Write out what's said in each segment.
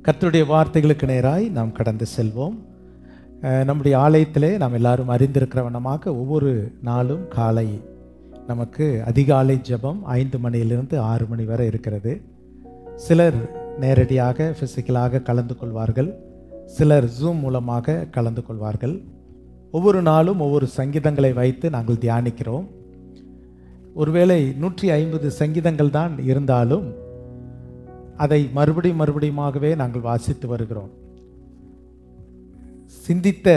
கர்த்தருடைய வார்த்தைகளுக்கு நேராய் நாம் கடந்து செல்வோம். நம்முடைய ஆலயத்திலே நாம் எல்லாரும் அறிந்திருக்கிற வண்ணமாக ஒவ்வொரு நாளும் காலை நமக்கு அதிகாலை ஜெபம் 5 மணியிலிருந்து 6 மணி வரை இருக்கிறது. சிலர் நேரடியாக ஃபிசிக்கலாக கலந்து கொள்வார்கள், சிலர் ஜூம் மூலமாக கலந்து கொள்வார்கள். ஒவ்வொரு நாளும் ஒவ்வொரு சங்கீதங்களை வைத்து நாங்கள் தியானிக்கிறோம். ஒருவேளை 150 சங்கீதங்கள் தான் இருந்தாலும் அதை மறுபடியுமாகவே நாங்கள் வாசித்து வருகிறோம். சிந்தித்த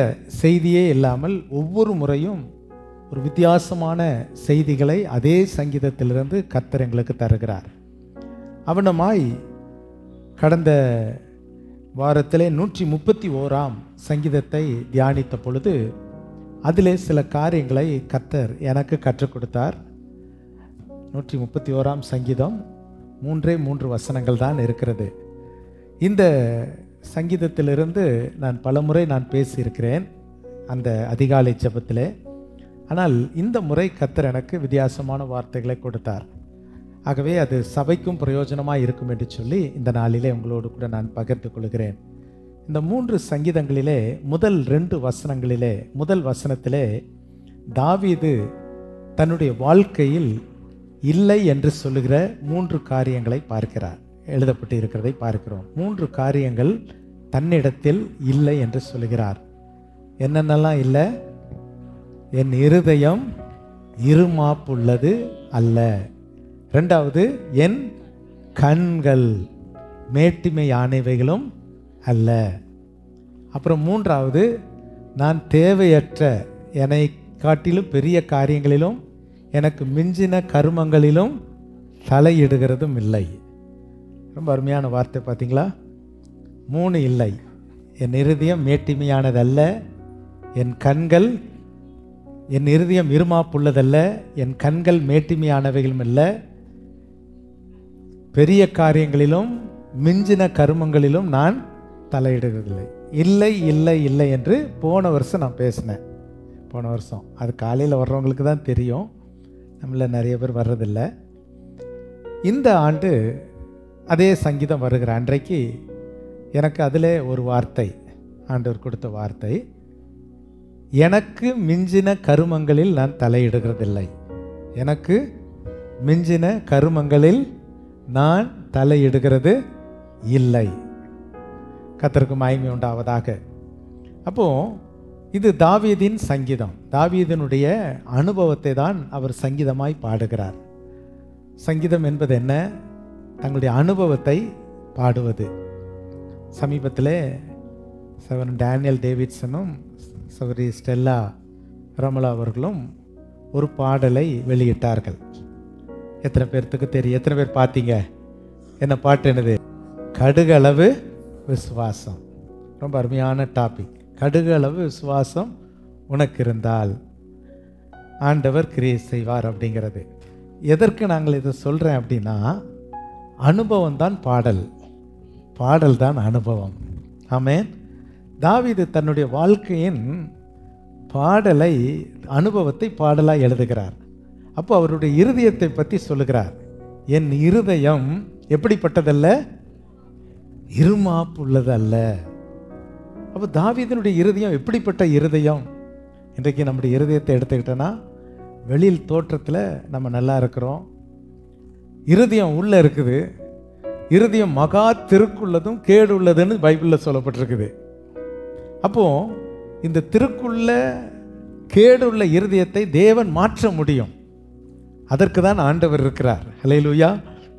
செய்தியே இல்லாமல் ஒவ்வொரு முறையும் ஒரு வித்தியாசமான செய்திகளை அதே சங்கீதத்திலிருந்து கர்த்தர் எங்களுக்கு தருகிறார். அவனமாய் கடந்த வாரத்திலே 131ஆம் சங்கீதத்தை தியானித்த பொழுது அதிலே சில காரியங்களை கர்த்தர் எனக்கு கற்றுக் கொடுத்தார். 131ஆம் சங்கீதம் 3 வசனங்கள் தான் இருக்கிறது. இந்த சங்கீதத்திலிருந்து நான் பலமுறை பேசியிருக்கிறேன் அந்த அதிகாலை ஜெபத்திலே. ஆனால் இந்த முறை கர்த்தர் எனக்கு வித்தியாசமான வார்த்தைகளை கொடுத்தார். ஆகவே அது சபைக்கும் பிரயோஜனமாக இருக்கும் என்று சொல்லி இந்த நாளிலே உங்களோடு கூட நான் பகிர்ந்து கொள்கிறேன். இந்த 3 சங்கீதங்களிலே முதல் 2 வசனங்களிலே முதல் வசனத்திலே தாவீது தன்னுடைய வாழ்க்கையில் இல்லை என்று சொல்லுகிற 3 காரியங்களை பார்க்கிறார். எழுதப்பட்டு இருக்கிறதை பார்க்கிறோம். 3 காரியங்கள் தன்னிடத்தில் இல்லை என்று சொல்லுகிறார். என்னென்னலாம் இல்லை? என் இருதயம் இருமாப்புள்ளது அல்ல. 2வது, என் கண்கள் மேட்டிமையானவைகளும் அல்ல. அப்புறம் 3வது, நான் தேவையற்ற என்னை காட்டிலும் பெரிய காரியங்களிலும் எனக்கு மிஞ்சின கருமங்களிலும் தலையிடுகிறதும் இல்லை. ரொம்ப அருமையான வார்த்தை பார்த்தீங்களா? 3 இல்லை. என் இருதயம் மேட்டிமையானதல்ல, என் கண்கள், என் இருதயம் இருமாப்புள்ளதல்ல, என் கண்கள் மேட்டிமையானவைகளும் இல்லை, பெரிய காரியங்களிலும் மிஞ்சின கருமங்களிலும் நான் தலையிடுகிறதில்லை. இல்லை இல்லை இல்லை என்று போன வருஷம் நான் பேசினேன். போன வருஷம் அது காலையில் வர்றவங்களுக்கு தான் தெரியும், நம்மள நிறைய பேர் வர்றதில்லை. இந்த ஆண்டு அதே சங்கீதம் வருகிற அன்றைக்கு எனக்கு அதில் ஒரு வார்த்தை, ஆண்டவர் கொடுத்த வார்த்தை, எனக்கு மிஞ்சின கருமங்களில் நான் தலையிடுகிறதில்லை. எனக்கு மிஞ்சின கருமங்களில் நான் தலையிடுகிறது இல்லை. கர்த்தருக்கு மகிமை உண்டாவதாக. அப்போ இது தாவீதின் சங்கீதம். தாவீதினுடைய அனுபவத்தை தான் அவர் சங்கீதமாய் பாடுகிறார். சங்கீதம் என்பது என்ன? தங்களுடைய அனுபவத்தை பாடுவது. சமீபத்தில் சகோதரன் டேனியல் டேவிட்சனும் சகோதரி ஸ்டெல்லா ரமலா அவர்களும் ஒரு பாடலை வெளியிட்டார்கள். எத்தனை பேர்த்துக்கு தெரியும்? எத்தனை பேர் பார்த்தீங்க? என்ன பாட்டு? என்னது? கடுகளவு விசுவாசம். ரொம்ப அருமையான டாபிக். கடுகளவு விசுவாசம் உனக்கு இருந்தால் ஆண்டவர் கிரியை செய்வார் அப்படிங்கிறது. எதற்கு நாங்கள் இதை சொல்கிறேன் அப்படின்னா, அனுபவம் தான் பாடல், பாடல் தான் அனுபவம். ஆமென். தாவீது தன்னுடைய வாழ்க்கையின் பாடலை, அனுபவத்தை பாடலாக எழுதுகிறார். அப்போ அவருடைய இருதயத்தை பற்றி சொல்லுகிறார். என் இருதயம் எப்படிப்பட்டதல்ல? இருமாப்புள்ளது அல்ல. அப்போ தாவீதினுடைய இருதயம் எப்படிப்பட்ட இருதயம்? இன்றைக்கு நம்முடைய இருதயத்தை எடுத்துக்கிட்டோன்னா, வெளியில் தோற்றத்தில் நம்ம நல்லா இருக்கிறோம், இருதயம் உள்ளே இருக்குது. இருதயம் மகா திருக்குள்ளதும் கேடு உள்ளதுன்னு பைபிளில் சொல்லப்பட்டிருக்குது. அப்போது இந்த திருக்குள்ள கேடுள்ள இருதயத்தை தேவன் மாற்ற முடியும். அதற்கு தான் ஆண்டவர் இருக்கிறார். ஹல்லேலூயா.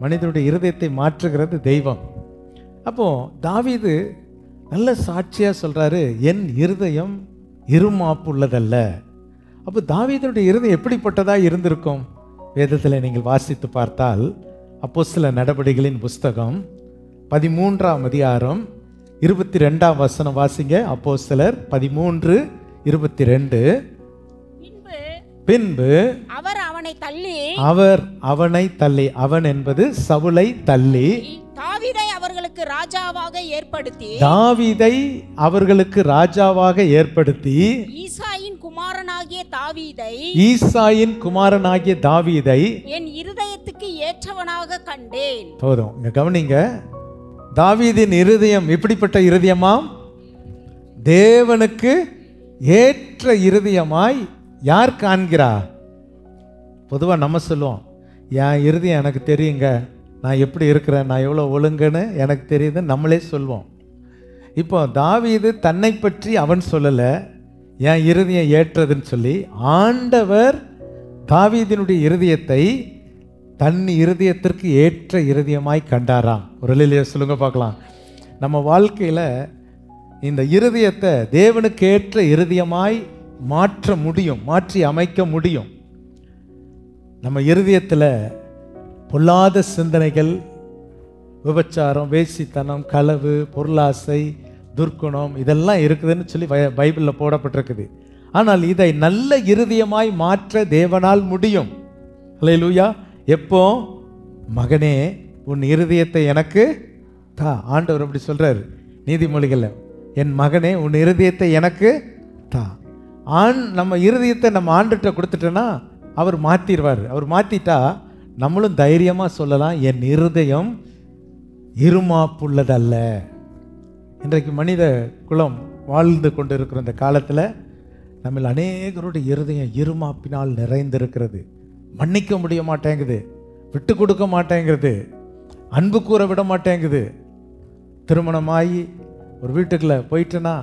மனிதனுடைய இருதயத்தை மாற்றுகிறது தெய்வம். அப்போது தாவீது நல்ல சாட்சியாக சொல்கிறாரு, என் இருதயம் இருமாப்புள்ளதல்ல. அப்போ தாவீதுடைய இருதயம் எப்படிப்பட்டதாக இருந்திருக்கும்? வேதத்தில் நீங்கள் வாசித்து பார்த்தால் அப்போஸ்தலர் நடபடிகளின் புஸ்தகம் 13ஆம் அதிகாரம் 22ஆம் வசனம் வாசிங்க. அப்போஸ்தலர் 13:22. பின்பு அவர் அவனை தள்ளி, அவன் என்பது சவுலை தள்ளி, தாவீதை அவர்களுக்கு ராஜாவாக ஏற்படுத்தி ஈசாயின் குமாரனாகிய தாவீதை என் இருதயத்துக்கு ஏற்றவனாக கண்டேன். போதும், இங்க கவனிங்க. தாவீதின் இருதயம் எப்படிப்பட்ட இருதயமாம்? தேவனுக்கு ஏற்ற இருதயமாய் யார் காண்கிறா? பொதுவாக நம்ம சொல்லுவோம், என் இருதயம் எனக்கு தெரியுங்க, நான் எப்படி இருக்கிறேன், நான் எவ்வளோ ஒழுங்குன்னு எனக்கு தெரியுதுன்னு நம்மளே சொல்லுவோம். இப்போ தாவீது தன்னை பற்றி அவன் சொல்லலை, என் இருதயம் ஏற்றதுன்னு சொல்லி ஆண்டவர் தாவீதினுடைய இருதயத்தை தன் இருதயத்திற்கு ஏற்ற இருதயமாய் கண்டாராம். ஒரு இல்லையா சொல்லுங்க பார்க்கலாம். நம்ம வாழ்க்கையில் இந்த இருதயத்தை தேவனுக்கு ஏற்ற இருதயமாய் மாற்ற முடியும், மாற்றி அமைக்க முடியும். நம்ம இருதயத்தில் பொல்லாத சிந்தனைகள், விபச்சாரம், வேசித்தனம், களவு, பொருளாசை, துர்க்குணம் இதெல்லாம் இருக்குதுன்னு சொல்லி பைபிளில் போடப்பட்டிருக்குது. ஆனால் இதை நல்ல இருதயமாய் மாற்ற தேவனால் முடியும். அல்லேலூயா. எப்போ? மகனே உன் இருதயத்தை எனக்கு தா. ஆண்டவர் அப்படி சொல்றாரு நீதிமொழிகள், என் மகனே உன் இருதயத்தை எனக்கு தா. நம்ம இருதயத்தை நம்ம ஆண்டுகிட்ட கொடுத்துட்டோன்னா அவர் மாற்றிடுவார். அவர் மாற்றிட்டா நம்மளும் தைரியமாக சொல்லலாம், என் இருதயம் இருமாப்புள்ளதல்ல. இன்றைக்கு மனித குலம் வாழ்ந்து கொண்டு இருக்கிற இந்த காலத்தில் நம்ம அநேகருடைய இருதயம் இருமாப்பினால் நிறைந்திருக்கிறது. மன்னிக்க முடிய மாட்டேங்குது, விட்டு கொடுக்க மாட்டேங்கிறது, அன்பு கூற விட மாட்டேங்குது. திருமணமாகி ஒரு வீட்டுக்குள்ளே போயிட்டேன்னா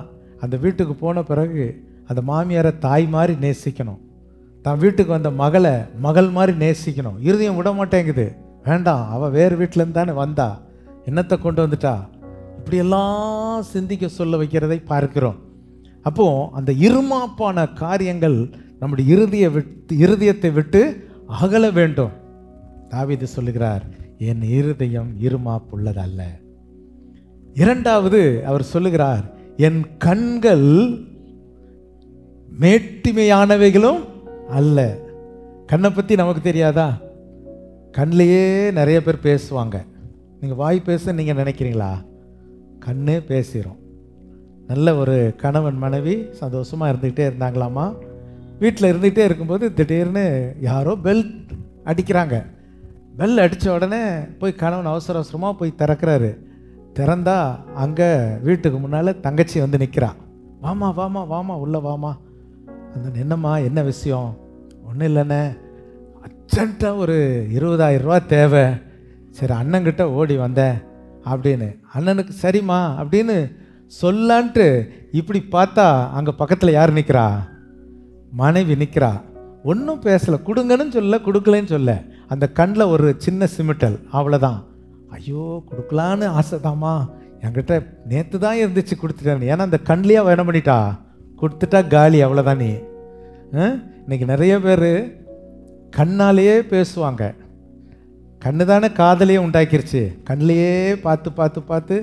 அந்த வீட்டுக்கு போன பிறகு அந்த மாமியாரை தாய் மாதிரி நேசிக்கணும், தான் வீட்டுக்கு வந்த மகளை மகள் மாதிரி நேசிக்கணும். இருதயம் விட மாட்டேங்குது. வேண்டாம், அவள் வேறு வீட்டிலேருந்து தானே வந்தா, என்னத்தை கொண்டு வந்துட்டா, இப்படியெல்லாம் சிந்திக்க சொல்ல வைக்கிறதை பார்க்கிறோம். அப்போது அந்த இருமாப்பான காரியங்கள் நம்முடைய இருதயத்தை விட்டு அகல வேண்டும். தாவீது சொல்லுகிறார், என் இருதயம் இருமாப்புள்ளதல்ல. இரண்டாவது அவர் சொல்லுகிறார், என் கண்கள் மேட்டிமையானவைகளும் அல்ல. கண்ணை பற்றி நமக்கு தெரியாதா? கண்ணிலேயே நிறைய பேர் பேசுவாங்க. நீங்கள் வாய் பேச நீங்கள் நினைக்கிறீங்களா? கண்ணே பேசிடும். நல்ல ஒரு கணவன் மனைவி சந்தோஷமாக இருந்துக்கிட்டே இருந்தாங்களாமா. வீட்டில் இருந்துகிட்டே இருக்கும்போது திடீர்னு யாரோ பெல் அடிக்கிறாங்க. பெல் அடித்த உடனே போய் கணவன் அவசர அவசரமாக போய் திறக்கிறாரு. திறந்தா அங்கே வீட்டுக்கு முன்னால் தங்கச்சி வந்து நிற்கிறா. வாமா வாமா வாமா உள்ளே வாமா. அந்த என்னம்மா என்ன விஷயம்? ஒன்றும் இல்லைண்ணே, அர்ஜென்ட்டாக ஒரு 20,000 ரூபா தேவை, சரி அண்ணங்கிட்ட ஓடி வந்தேன் அப்படின்னு. அண்ணனுக்கு சரிம்மா அப்படின்னு சொல்லான்ட்டு இப்படி பார்த்தா அங்கே பக்கத்தில் யார் நிற்கிறா? மனைவி நிற்கிறா. ஒன்றும் பேசலை, கொடுங்கன்னு சொல்ல, கொடுக்கலன்னு சொல்ல, அந்த கண்ணில் ஒரு சின்ன சிமிட்டல், அவ்வளோதான். ஐயோ கொடுக்கலான்னு ஆசைதாம்மா, என்கிட்ட நேற்று தான் இருந்துச்சு கொடுத்துட்டேன். ஏன்னா அந்த கண்ணிலேயே என்ன பண்ணிட்டா, கொடுத்துட்டா காலி, அவ்வளோதான். நீ இன்னைக்கு நிறைய பேர் கண்ணாலேயே பேசுவாங்க. கண்ணு தானே காதலையே உண்டாக்கிருச்சு. கண்ணிலையே பார்த்து பார்த்து பார்த்து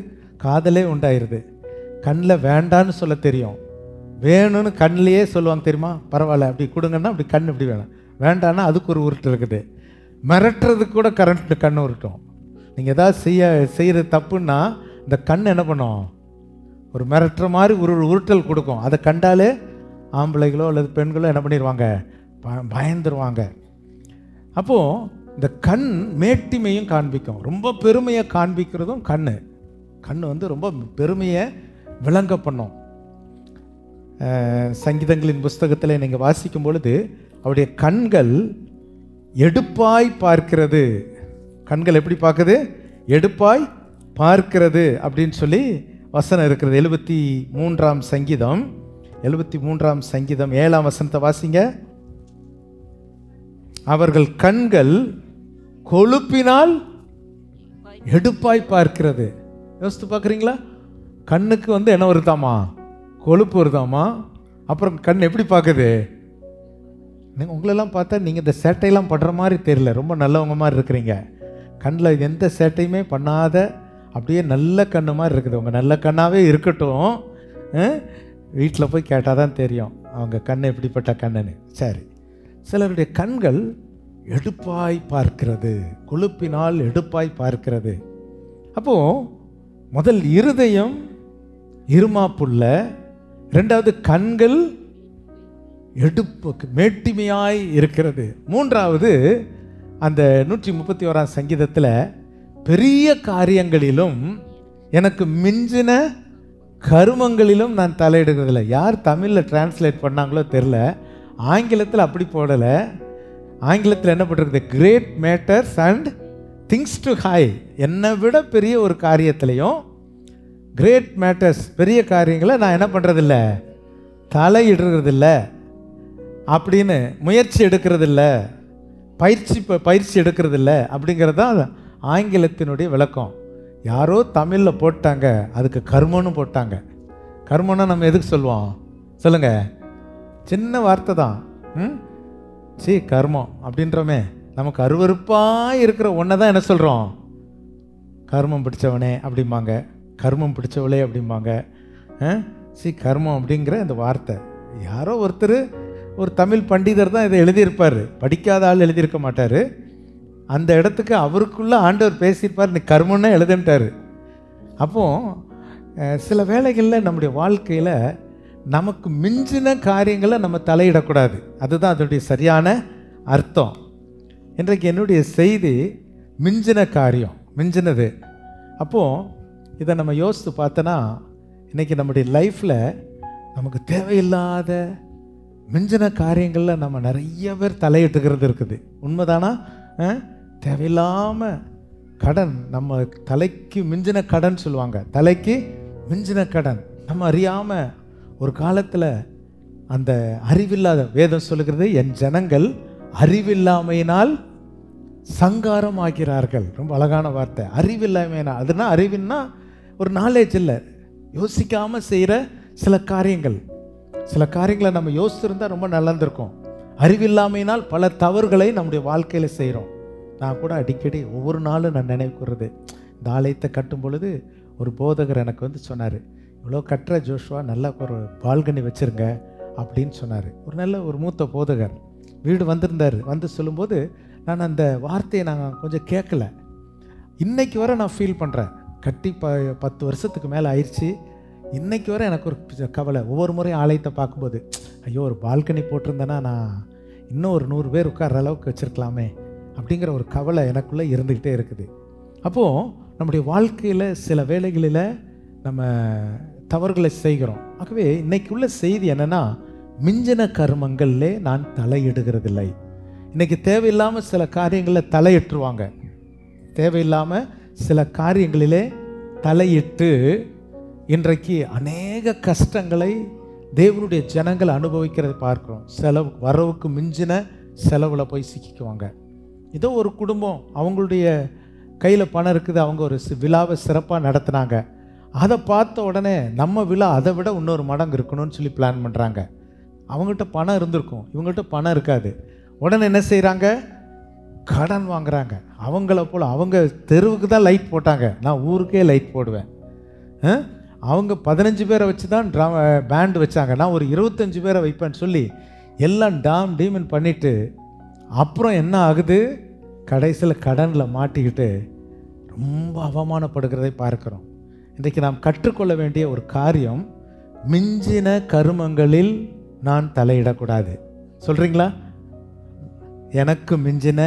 காதலே உண்டாயிருது. கண்ணில் வேண்டான்னு சொல்ல தெரியும், வேணும்னு கண்ணிலையே சொல்லுவாங்க தெரியுமா? பரவாயில்ல அப்படி கொடுங்கன்னா அப்படி கண் இப்படி வேணும், வேண்டான்னா அதுக்கு ஒரு உருட்டு இருக்குது. மிரட்டுறதுக்கு கூட கண்ணு உருட்டும். நீங்கள் ஏதாவது செய்கிற தப்புன்னா இந்த கண் என்ன பண்ணும், ஒரு மிரட்டுற மாதிரி ஒரு உருட்டல் கொடுக்கும். அதை கண்டாலே ஆம்பளைகளோ அல்லது பெண்களோ என்ன பண்ணிடுவாங்க, பயந்துருவாங்க. அப்போது இந்த கண் மேட்டிமையும் காண்பிக்கும், ரொம்ப பெருமையை காண்பிக்கிறதும் கண் வந்து ரொம்ப பெருமையை விளங்க பண்ணும். சங்கீதங்களின் புஸ்தகத்தில் நீங்கள் வாசிக்கும் பொழுது அவருடைய கண்கள் எடுப்பாய் பார்க்கிறது. கண்கள் எப்படி பார்க்குது? எடுப்பாய் பார்க்கிறது அப்படின்னு சொல்லி வசனம் இருக்கிறது. 73ஆம் சங்கீதம் 7ஆம் வசனத்தை வாசிங்க. அவர்கள் கண்கள் கொழுப்பினால் எடுப்பாய் பார்க்கிறது. யோசித்து பார்க்குறீங்களா? கண்ணுக்கு வந்து என்ன வருதாமா, கொழுப்பு வருதாமா. அப்புறம் கண் எப்படி பார்க்குது? உங்களெல்லாம் பார்த்தா நீங்கள் இந்த சேட்டையெல்லாம் பண்ணுற மாதிரி தெரியல, ரொம்ப நல்லவங்க மாதிரி இருக்கிறீங்க. கண்ணில் எந்த சேட்டையுமே பண்ணாத அப்படியே நல்ல கண்ணு மாதிரி இருக்குது. உங்கள் நல்ல கண்ணாகவே இருக்கட்டும், வீட்டில் போய் கேட்டால் தான் தெரியும் அவங்க கண் எப்படிப்பட்ட கண்ணுன்னு. சரி, சிலருடைய கண்கள் எடுப்பாய் பார்க்கிறது, கொழுப்பினால் எடுப்பாய் பார்க்கிறது. அப்போது முதல் இருதயம் இருமாப்புள்ள, இரண்டாவது கண்கள் எடுப்பு மேட்டிமையாய் இருக்கிறது, மூன்றாவது அந்த 131ஆம் சங்கீதத்தில் பெரிய காரியங்களிலும் எனக்கு மிஞ்சின கருமங்களிலும் நான் தலையிடுகிறதில்லை. யார் தமிழில் டிரான்ஸ்லேட் பண்ணாங்களோ தெரில, ஆங்கிலத்தில் அப்படி போடலை. ஆங்கிலத்தில் என்ன பண்ணிருக்குது, great matters and things too high. என்னை விட பெரிய ஒரு காரியத்திலையும், கிரேட் மேட்டர்ஸ் பெரிய காரியங்களை நான் என்ன பண்ணுறதில்ல, தலையிடுறதில்ல அப்படின்னு, முயற்சி எடுக்கிறதில்ல, பயிற்சி எடுக்கிறதில்ல அப்படிங்கிறது தான் ஆங்கிலத்தினுடைய விளக்கம். யாரோ தமிழில் போட்டாங்க, அதுக்கு கர்மம்னு போட்டாங்க. கர்மம்னா நம்ம எதுக்கு சொல்லுவோம் சொல்லுங்க? சின்ன வார்த்தை தான். கர்மம் அப்படின்றோமே, நமக்கு அருவருப்பாக இருக்கிற ஒன்றை தான் என்ன சொல்கிறோம், கர்மம் பிடிச்சவனே அப்படிம்பாங்க, கர்மம் பிடிச்சவளே அப்படிம்பாங்க. கர்மம் அப்படிங்கிற இந்த வார்த்தை யாரோ ஒருத்தர், ஒரு தமிழ் பண்டிதர் தான் இதை எழுதியிருப்பார், படிக்காத ஆள் எழுதியிருக்க மாட்டார். அந்த இடத்துக்கு அவருக்குள்ளே ஆண்டவர் பேசியிருப்பார், நீ கர்மம்னு எழுதுன்ட்டார். அப்போது சில வேளைகளில் நம்முடைய வாழ்க்கையில் நமக்கு மிஞ்சின காரியங்களை நம்ம தலையிடக்கூடாது. அதுதான் அதனுடைய சரியான அர்த்தம். இன்றைக்கு என்னுடைய செய்தி மிஞ்சின காரியம், மிஞ்சினது. அப்போது இதை நம்ம யோசித்து பார்த்தோன்னா, இன்றைக்கி நம்முடைய லைஃப்பில் நமக்கு தேவையில்லாத மிஞ்சின காரியங்களில் நம்ம நிறைய பேர் தலையிட்டுக்கிறது இருக்குது. உண்மைதானா? தேவையில்லாமல் கடன், நம்ம தலைக்கு மிஞ்சின கடன் சொல்லுவாங்க, தலைக்கு மிஞ்சின கடன். நம்ம அறியாமல் ஒரு காலத்தில் அந்த அறிவில்லாத, வேதம் சொல்லுகிறது, என் ஜனங்கள் அறிவில்லாமையினால் சங்காரம் ஆகிறார்கள். ரொம்ப அழகான வார்த்தை, அறிவில்லாமையினால். அதுனா அறிவின்னா ஒரு நாலேஜ் இல்லை, யோசிக்காமல் செய்கிற சில காரியங்களை நம்ம யோசிச்சிருந்தால் ரொம்ப நல்லந்திருக்கும். அறிவில்லாமையினால் பல தவறுகளை நம்முடைய வாழ்க்கையில் செய்கிறோம். நான் கூட அடிக்கடி ஒவ்வொரு நாளும் நான் நினைவுக்குறது, இந்த ஆலயத்தை கட்டும் பொழுது ஒரு போதகர் எனக்கு வந்து சொன்னார், இவ்வளோ கட்டுற ஜோஷுவா, நல்லா ஒரு பால்கனி வச்சுருங்க அப்படின்னு சொன்னார். ஒரு மூத்த போதகர் வீடு வந்திருந்தார். வந்து சொல்லும்போது நான் அந்த வார்த்தையை நான் கொஞ்சம் கேட்கல. இன்னைக்கு வரை நான் ஃபீல் பண்ணுறேன். கட்டி 10 வருஷத்துக்கு மேலே ஆயிடுச்சு. இன்றைக்கி வரை எனக்கு ஒரு கவலை. ஒவ்வொரு முறையும் ஆலயத்தை பார்க்கும்போது, ஐயோ ஒரு பால்கனி போட்டிருந்தேன்னா நான் இன்னும் ஒரு 100 பேர் உட்கார்ற அளவுக்கு வச்சுருக்கலாமே அப்படிங்கிற ஒரு கவலை எனக்குள்ளே இருந்துக்கிட்டே இருக்குது. அப்போது நம்முடைய வாழ்க்கையில் சில வேளைகளில் நம்ம தவறுகளை செய்கிறோம். ஆகவே இன்றைக்கு உள்ள செய்தி என்னென்னா, மிஞ்சின கர்மங்களிலே நான் தலையிடுகிறதில்லை. இன்றைக்கி தேவையில்லாமல் சில காரியங்களில் தலையிட்டுருவாங்க. தேவையில்லாமல் சில காரியங்களிலே தலையிட்டு இன்றைக்கு அநேக கஷ்டங்களை தேவனுடைய ஜனங்கள் அனுபவிக்கிறதை பார்க்குறோம். வரவுக்கு மிஞ்சின செலவில் போய் சிக்கிக்குவாங்க. ஏதோ ஒரு குடும்பம், அவங்களுடைய கையில் பணம் இருக்குது, அவங்க ஒரு விழாவை சிறப்பாக நடத்துனாங்க. அதை பார்த்த உடனே நம்ம விழா அதை விட இன்னொரு மடங்கு இருக்கணும்னு சொல்லி பிளான் பண்ணுறாங்க. அவங்ககிட்ட பணம் இருந்திருக்கும், இவங்ககிட்ட பணம் இருக்காது. உடனே என்ன செய்கிறாங்க, கடன் வாங்குறாங்க. அவங்கள போல் அவங்க தெருவுக்கு தான் லைட் போட்டாங்க, நான் ஊருக்கே லைட் போடுவேன். அவங்க 15 பேரை வச்சு தான் பேண்டு வச்சாங்க, நான் ஒரு 25 பேரை வைப்பேன்னு சொல்லி எல்லாம் டீமன் பண்ணிவிட்டு அப்புறம் என்ன ஆகுது, கடைசியில் கடனில் மாட்டிக்கிட்டு ரொம்ப அவமானப்படுகிறதை பார்க்குறோம். இன்றைக்கு நாம் கற்றுக்கொள்ள வேண்டிய ஒரு காரியம், மிஞ்சின கருமங்களில் நான் தலையிடக்கூடாது. சொல்கிறீங்களா? எனக்கு மிஞ்சின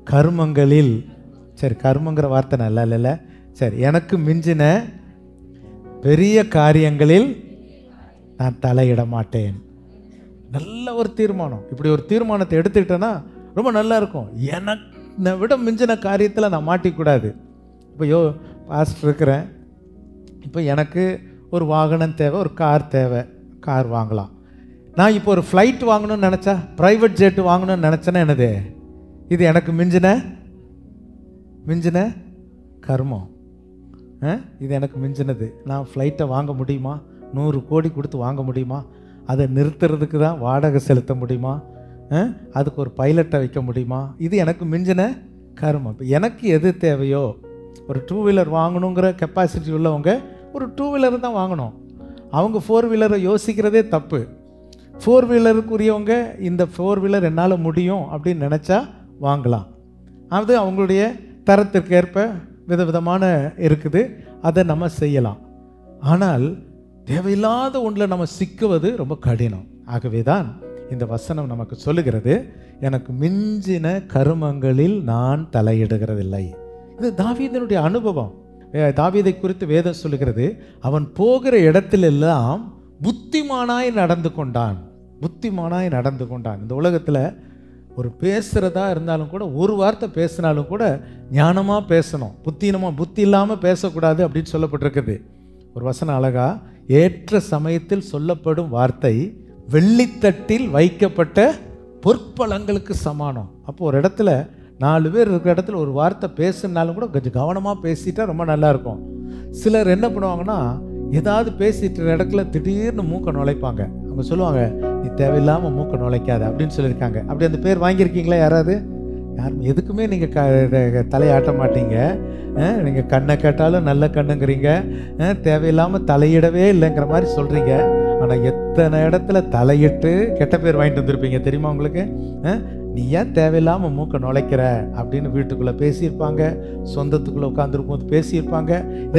கருமங்களில், சரி கருமங்கிற வார்த்தை நல்லா இல்லைல்ல, சரி எனக்கு மிஞ்சின பெரிய காரியங்களில் நான் தலையிட மாட்டேன். நல்ல ஒரு தீர்மானம். இப்படி ஒரு தீர்மானத்தை எடுத்துக்கிட்டேன்னா ரொம்ப நல்லா இருக்கும். என்னை விட மிஞ்சின காரியத்தில் நான் மாட்டிக்கூடாது. இப்போ பாஸ்டர் இருக்கிறேன், இப்போ எனக்கு ஒரு வாகனம் தேவை, ஒரு கார் தேவை, கார் வாங்கலாம். நான் இப்போ ஒரு ஃப்ளைட் வாங்கணும்னு நினச்சா, ப்ரைவேட் ஜெட்டு வாங்கணும்னு நினச்சேன்னா என்னது, இது எனக்கு மிஞ்சின கர்மம். இது எனக்கு மிஞ்சினது. நான் ஃப்ளைட்டை வாங்க முடியுமா? 100 கோடி கொடுத்து வாங்க முடியுமா? அதை நிறுத்துறதுக்கு தான் வாடகை செலுத்த முடியுமா? அதுக்கு ஒரு பைலட்டை வைக்க முடியுமா? இது எனக்கு மிஞ்சின கர்மம். இப்போ எனக்கு எது தேவையோ, ஒரு 2 வீலர் வாங்கணுங்கிற கெப்பாசிட்டி உள்ளவங்க ஒரு 2 வீலர் தான் வாங்கணும். அவங்க 4 வீலரை யோசிக்கிறதே தப்பு. 4 வீலருக்குரியவங்க இந்த 4 வீலர் என்னால் முடியும் அப்படின்னு நினச்சா வாங்கலாம். அது அவங்களுடைய தரத்திற்கு ஏற்ப விதவிதமான இருக்குது, அதை நம்ம செய்யலாம். ஆனால் தேவையில்லாத ஒன்றில் நம்ம சிக்குவது ரொம்ப கடினம். ஆகவே தான் இந்த வசனம் நமக்கு சொல்லுகிறது, எனக்கு மிஞ்சின கருமங்களில் நான் தலையிடுகிறதில்லை. இது தாவீதினுடைய அனுபவம். தாவீதை குறித்து வேதம் சொல்லுகிறது, அவன் போகிற இடத்திலெல்லாம் புத்திமானாய் நடந்து கொண்டான். புத்திமானாய் நடந்து கொண்டான். இந்த உலகத்தில் ஒரு பேசுகிறதா இருந்தாலும் கூட, ஒரு வார்த்தை பேசினாலும் கூட ஞானமாக பேசணும், புத்தி இல்லாமல் பேசக்கூடாது அப்படின்னு சொல்லப்பட்டிருக்குது. ஒரு வசனம் அழகா, ஏற்ற சமயத்தில் சொல்லப்படும் வார்த்தை வெள்ளித்தட்டில் வைக்கப்பட்ட பொற்பழங்களுக்கு சமானம். அப்போ ஒரு இடத்துல 4 பேர் இருக்கிற இடத்துல ஒரு வார்த்தை பேசுனாலும் கூட கொஞ்சம் கவனமாக பேசிட்டா ரொம்ப நல்லா இருக்கும். சிலர் என்ன பண்ணுவாங்கன்னா, ஏதாவது பேசிட்டு இடத்துல திடீர்னு மூக்கை நுழைப்பாங்க. அவங்க சொல்லுவாங்க, நீ தேவையில்லாமல் மூக்கை நுழைக்காத அப்படின்னு சொல்லியிருக்காங்க. அப்படி அந்த பேர் வாங்கியிருக்கீங்களா யாராவது? யாரும் எதுக்குமே நீங்கள் தலையாட்ட மாட்டீங்க. நீங்கள் கண்ணை கேட்டாலும் நல்ல கண்ணுங்கிறீங்க, தேவையில்லாமல் தலையிடவே இல்லைங்கிற மாதிரி சொல்கிறீங்க. ஆனால் எத்தனை இடத்துல தலையிட்டு கெட்ட பேர் வாங்கிட்டு வந்திருப்பீங்க தெரியுமா உங்களுக்கு? நீ ஏன் தேவையில்லாமல் மூக்கை நுழைக்கிற அப்படின்னு வீட்டுக்குள்ளே பேசியிருப்பாங்க, சொந்தத்துக்குள்ளே உட்காந்துருக்கும் போது பேசியிருப்பாங்க.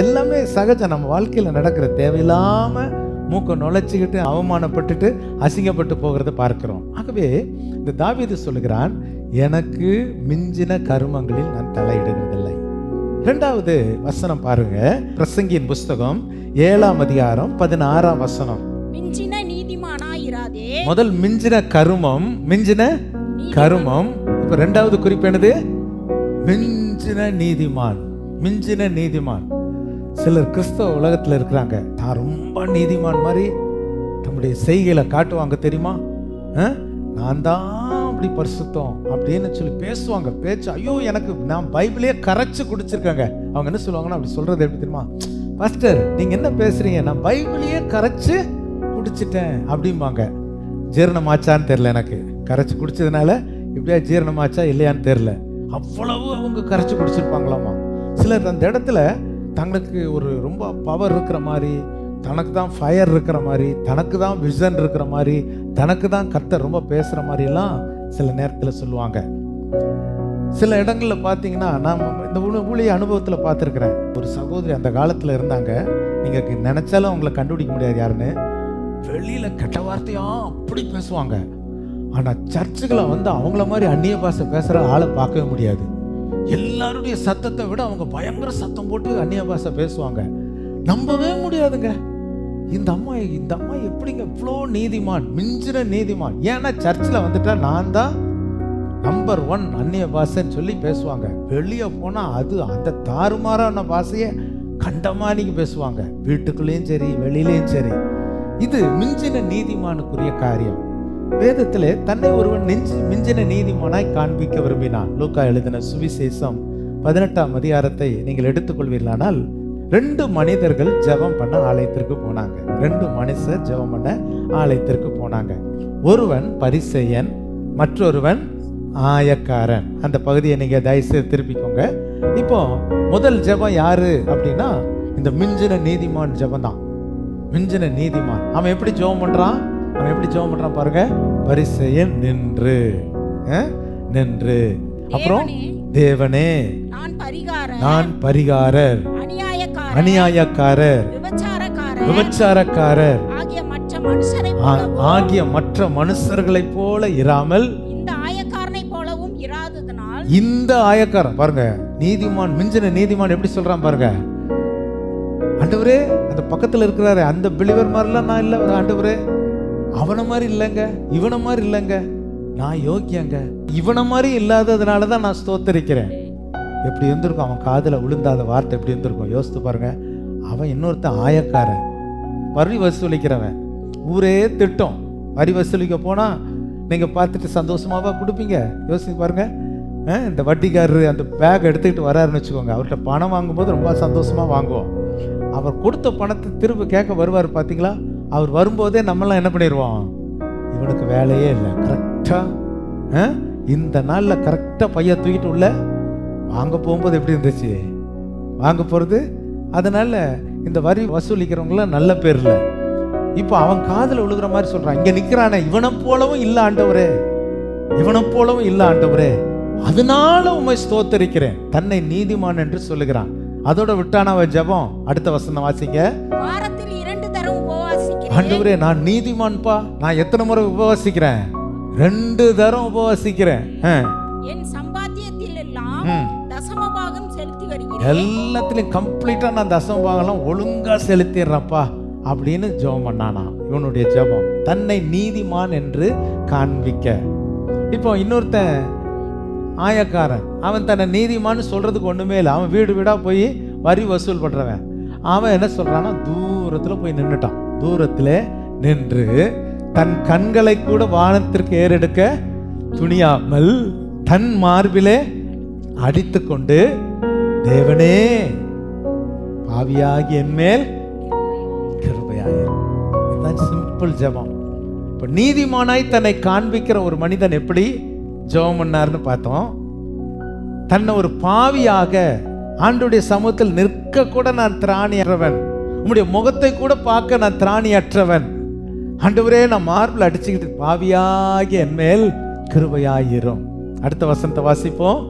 எல்லாமே சகஜம், நம்ம வாழ்க்கையில் நடக்கிற. தேவையில்லாமல் மூக்கை நுழைச்சிக்கிட்டு அவமானப்பட்டுட்டு அசிங்கப்பட்டு போகிறத பார்க்கிறோம். ஆகவே இந்த தாவீது சொல்லுகிறான், எனக்கு மிஞ்சின கருமங்களில் நான் தலையிடுகிறதில்லை. 2வது வசனம் பாருங்க, பிரசங்கியின் புஸ்தகம் 7ஆம் அதிகாரம் 16ஆம் வசனம். மிஞ்சின நீதிமானாயிராதே. முதல் மிஞ்சின கருமம், மிஞ்சின கருமம். இப்ப 2வது குறிப்பு என்னது? மிஞ்சின நீதிமான். மிஞ்சின நீதிமான். சிலர் கிறிஸ்தவ உலகத்துல இருக்கிறாங்க, தான் ரொம்ப நீதிமான் மாதிரி தம்முடைய செய்கையில காட்டுவாங்க தெரியுமா? நான் தான் அப்படி பரிசுத்தம் அப்படின்னு சொல்லி பேசுவாங்க. பேச்சு ஐயோ, எனக்கு நான் பைபிளே கரைச்சு குடிச்சிருக்காங்க. அவங்க என்ன சொல்லுவாங்கன்னா, அப்படி சொல்றது எப்படி தெரியுமா? பாஸ்டர் நீங்க என்ன பேசுறீங்க, நான் பைபிளையே கரைச்சு குடிச்சிட்டேன் அப்படிம்பாங்க. ஜீரணமாச்சான்னு தெரியல, எனக்கு கரைச்சி குடிச்சதுனால இப்படியா ஜீரணமாச்சா இல்லையான்னு தெரியல. அவ்வளவு அவங்க கரைச்சி குடிச்சிருப்பாங்களாமா. சிலர் அந்த இடத்துல தங்களுக்கு ஒரு ரொம்ப பவர் இருக்கிற மாதிரி, தனக்கு தான் ஃபயர் இருக்கிற மாதிரி, தனக்கு தான் விஷன் இருக்கிற மாதிரி, தனக்கு தான் கர்த்தர் ரொம்ப பேசுகிற மாதிரிலாம் சில நேரத்தில் சொல்லுவாங்க. சில இடங்களில் பார்த்தீங்கன்னா, நான் இந்த ஊழிய அனுபவத்தில் பார்த்துருக்குறேன். ஒரு சகோதரி அந்த காலத்தில் இருந்தாங்க, நீங்கள் நினச்சாலும் அவங்கள கண்டுபிடிக்க முடியாது யாருன்னு. வெளியில் கெட்ட வார்த்தையாக அப்படி பேசுவாங்க. ஆனால் சர்ச்சுகளை வந்து அவங்கள மாதிரி அந்நிய பாஷை பேசுகிற ஆளை பார்க்கவே முடியாது. எல்லாருடைய சத்தத்தை விட அவங்க பயங்கர சத்தம் போட்டு அந்நிய பாஷை பேசுவாங்க. நம்பவே முடியாதுங்க. இந்த அம்மா எப்படிங்க இவ்வளோ நீதிமான், மிஞ்சின நீதிமான்? ஏன்னா சர்ச்சில் வந்துட்டா நான் தான் நம்பர் 1 அந்நிய பாஷைன்னு சொல்லி பேசுவாங்க. வெளியே போனால் அது அந்த தாறுமாறான பாஷையை கண்டமானிக்கு பேசுவாங்க. வீட்டுக்குள்ளேயும் சரி வெளியிலையும் சரி. இது மிஞ்சின நீதிமானுக்குரிய காரியம். வேதத்திலே தன்னை ஒருவன் மிஞ்சின நீதிமானாய் காண்பிக்க விரும்பினான். லூக்கா எழுதின சுவிசேஷம் 18ஆம் அதிகாரத்தை நீங்கள் எடுத்துக்கொள்வீர்களானால், 2 மனிதர்கள் ஜெபம் பண்ண ஆலயத்திற்கு போனாங்க. 2 மனுஷர் ஜெபம் பண்ண ஆலயத்திற்கு போனாங்க. ஒருவன் பரிசேயன், மற்றொருவன் ஆயக்காரன். அந்த பகுதியை நீங்க தயவுசெய்து திருப்பிக்கோங்க. இப்போ முதல் ஜெபம் யாரு அப்படின்னா, இந்த மிஞ்சின நீதிமான் ஜெபம் தான். மிஞ்சின நீதிமான் அவன் எப்படி ஜெபம் பண்றான்? அவன் எப்படி ஜெபம் பண்றான் பாருங்க. பரிசேயன் நின்று அப்புறம், தேவனே நான் பரிகாரர், அநியாயக்காரர், விபச்சாரக்காரர் ஆகிய மற்ற மனுஷர்களைப் போல இராமல் இந்த ஆயக்காரன் பாருங்க. நீதிமான், மிஞ்சின நீதிமான் எப்படி சொல்றான் பாருங்க. ஆண்டவரே, அந்த பக்கத்துல இருக்கிறாரு அந்த பிலிவர் மாதிரிலாம் நான் இல்லை ஆண்டவரே, அவனை மாதிரி இல்லைங்க, இவனை மாதிரி இல்லைங்க, நான் யோக்கியங்க, இவனை மாதிரி இல்லாததுனால தான் நான் ஸ்தோத்தரிக்கிறேன். எப்படி இருந்திருக்கும் அவன் காதுல விழுந்தாத வார்த்தை? எப்படி இருந்திருக்கும் யோசித்து பாருங்க. அவன் இன்னொருத்தன் ஆயக்காரன், வரி வசூலிக்கிறவன். ஊரே திட்டம். வரி வசூலிக்க போனா நீங்க பார்த்துட்டு சந்தோஷமாவா கொடுப்பீங்க? யோசிச்சு பாருங்க. இந்த வட்டிக்காரரு அந்த பேக் எடுத்துக்கிட்டு வராருன்னு வச்சுக்கோங்க, அவர்கிட்ட பணம் வாங்கும்போது ரொம்ப சந்தோஷமா வாங்குவோம். அவர் கொடுத்த பணத்தை திரும்ப கேட்க வருவார் பார்த்தீங்களா? அவர் வரும்போதே நம்மளாம் என்ன பண்ணிடுவோம், இவனுக்கு வேலையே இல்லை, கரெக்டாக இந்த நாளில் கரெக்டாக பைய தூக்கிட்டு உள்ள வாங்க போகும்போது எப்படி இருந்துச்சு வாங்க போகிறது. அதனால இந்த வரி வசூலிக்கிறவங்களாம் நல்ல பேர் இல்லை. இப்போ அவன் காதில் விழுகிற மாதிரி சொல்கிறான், இங்கே நிற்கிறானே இவனை போலவும் இல்லை ஆண்டவரே, இவனை போலவும் இல்லை ஆண்டவரே, அதனால உம்மை ஸ்தோத்தரிக்கிறேன். தன்னை நீதிமான் என்று சொல்லுகிறான். அதோட விட்டான ஜெபம். அடுத்த வசனம் வாசிங்க. வாரத்தில் 2 தரம் உபவாசிக்கிறேன். ஆண்டவரே, நான் நீதிமான்பா, நான் எத்தனை முறை உபவாசிக்கிறேன்? 2 தரம் உபவாசிக்கிறேன். என் சம்பாத்தியத்தில் எல்லாம் தசமபாகம் செலுத்தி வருகிறேன். எல்லாத்திலையும் கம்ப்ளீட்டா நான் தசமபாகம்லாம் ஒழுங்கா செலுத்திடுறப்பா அப்படின்னு ஜெபம் பண்ணானா. இவனுடைய ஜெபம் தன்னை நீதிமான் என்று காண்பிக்க. இப்போ இன்னொருத்தன் ஆயக்காரன், அவன் தன்னை நீதிமான்னு சொல்றதுக்கு ஒண்ணுமே இல்லை. அவன் வீடு வீடா போய் வரி வசூல் பண்றவன். அவன் என்ன சொல்றான்னா, தூரத்துல போய் நின்னுட்டான். தூரத்துல நின்று தன் கண்களை கூட வானத்திற்கு ஏறெடுக்க துணியாமல் தன் மார்பிலே அடித்து கொண்டு, தேவனே பாவியாகி என் மேல் கிருபையாயிரும். இதுதான் சிம்பிள் ஜெபம். இப்ப நீதிமானாய் தன்னை காண்பிக்கிற ஒரு மனிதன் எப்படி ஜெபம் பண்ணாருன்னு பார்த்தோம். தன்னை ஒரு பாவியாக ஆண்டவருடைய சமூகத்தில் நிற்க கூட நான் திராணியற்றவன், உம்முடைய முகத்தை கூட பார்க்க நான் திராணியற்றவன், ஆண்டவரே நான் மார்பில் அடிச்சுக்கிட்டு பாவியாகி என் மேல் கிருபையாயிரும். அடுத்த வசனத்தை வாசிப்போம்.